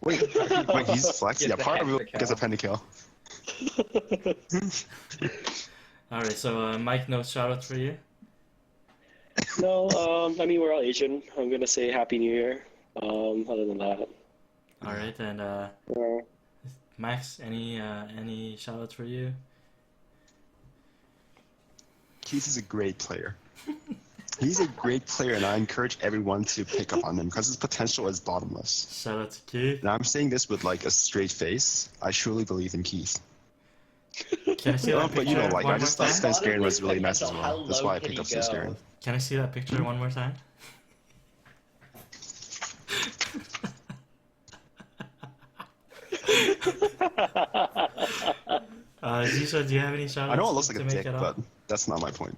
Wait, he's flex. Gets Yeah, a Power Evil hexakill. gets a pentakill. All right. So Mike, no shoutouts for you. No, I mean we're all Asian. I'm gonna say Happy New Year. Other than that, All right, and Max, any shoutouts for you? Keith is a great player. He's a great player, and I encourage everyone to pick up on him because his potential is bottomless. Shout out to Keith. And I'm saying this with like a straight face. I truly believe in Keith. Can I see that But picture you know, like one I just more thought time? Stan Skarin was really nice as How well. That's low why I can picked up he Stan go? Skarin. Can I see that picture one more time? Zisha, do you have any shoutouts? I know it looks like to a make dick, it but up? that's not my point.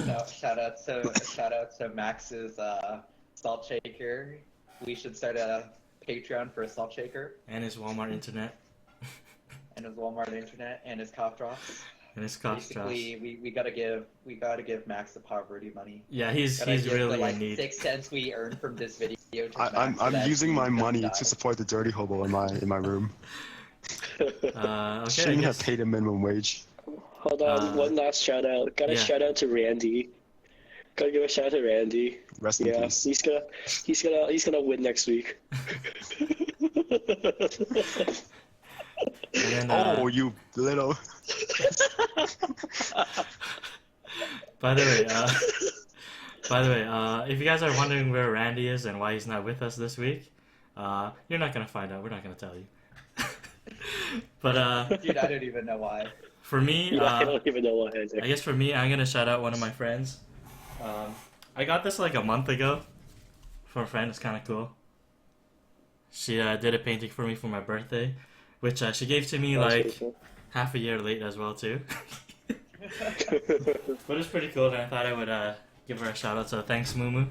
No, shout out to Max's salt shaker. We should start a Patreon for a salt shaker And his Walmart internet and his Walmart internet and his cough drops. and his cough drops. Basically, we gotta give Max the poverty money. Yeah, he's Gotta give really the, like, in need. 6 cents we earned from this video. To I'm Max so that using he my doesn't money die. to support the dirty hobo in my room. Okay, I Shouldn't have guess. paid a minimum wage. hold on, one last shout out. Got a yeah. shout out to Randy. Gotta give a shout out to Randy. Rest in Yeah, peace. he's gonna win next week. And then, Oh, you little. by the way, if you guys are wondering where Randy is and why he's not with us this week, you're not gonna find out. We're not gonna tell you. But Dude, I don't even know why. for me, Yeah, I don't even know what I guess for me, I'm gonna shout out one of my friends. I got this like a month ago from a friend. It's kind of cool. She did a painting for me for my birthday, which she gave to me like half a year late as well too. But it's pretty cool, and I thought I would give her a shout out. So thanks, Mumu.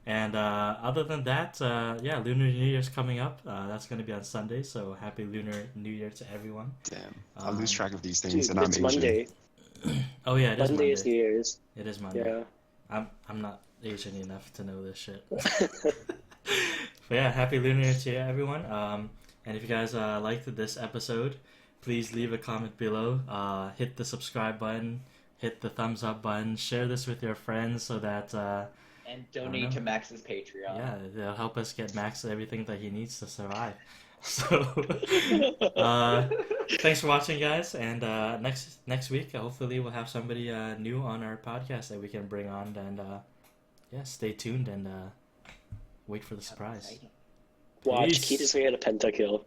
And other than that, yeah, Lunar New Year's coming up. That's going to be on Sunday, so happy Lunar New Year to everyone. Damn, I lose track of these Dude, things, and I'm it's Asian. Monday. Oh yeah, it is Monday Monday. is New Year's. It is Monday. Yeah. I'm not Asian enough to know this shit. But yeah, happy Lunar Year to everyone. And if you guys liked this episode, please leave a comment below. Hit the subscribe button. hit the thumbs up button, share this with your friends so that And donate to Max's Patreon. yeah, they'll help us get Max everything that he needs to survive. So, thanks for watching, guys. And next week, hopefully, we'll have somebody new on our podcast that we can bring on. And yeah, stay tuned and wait for the surprise. Exciting. Watch, Peace. Keith is gonna get a pentakill.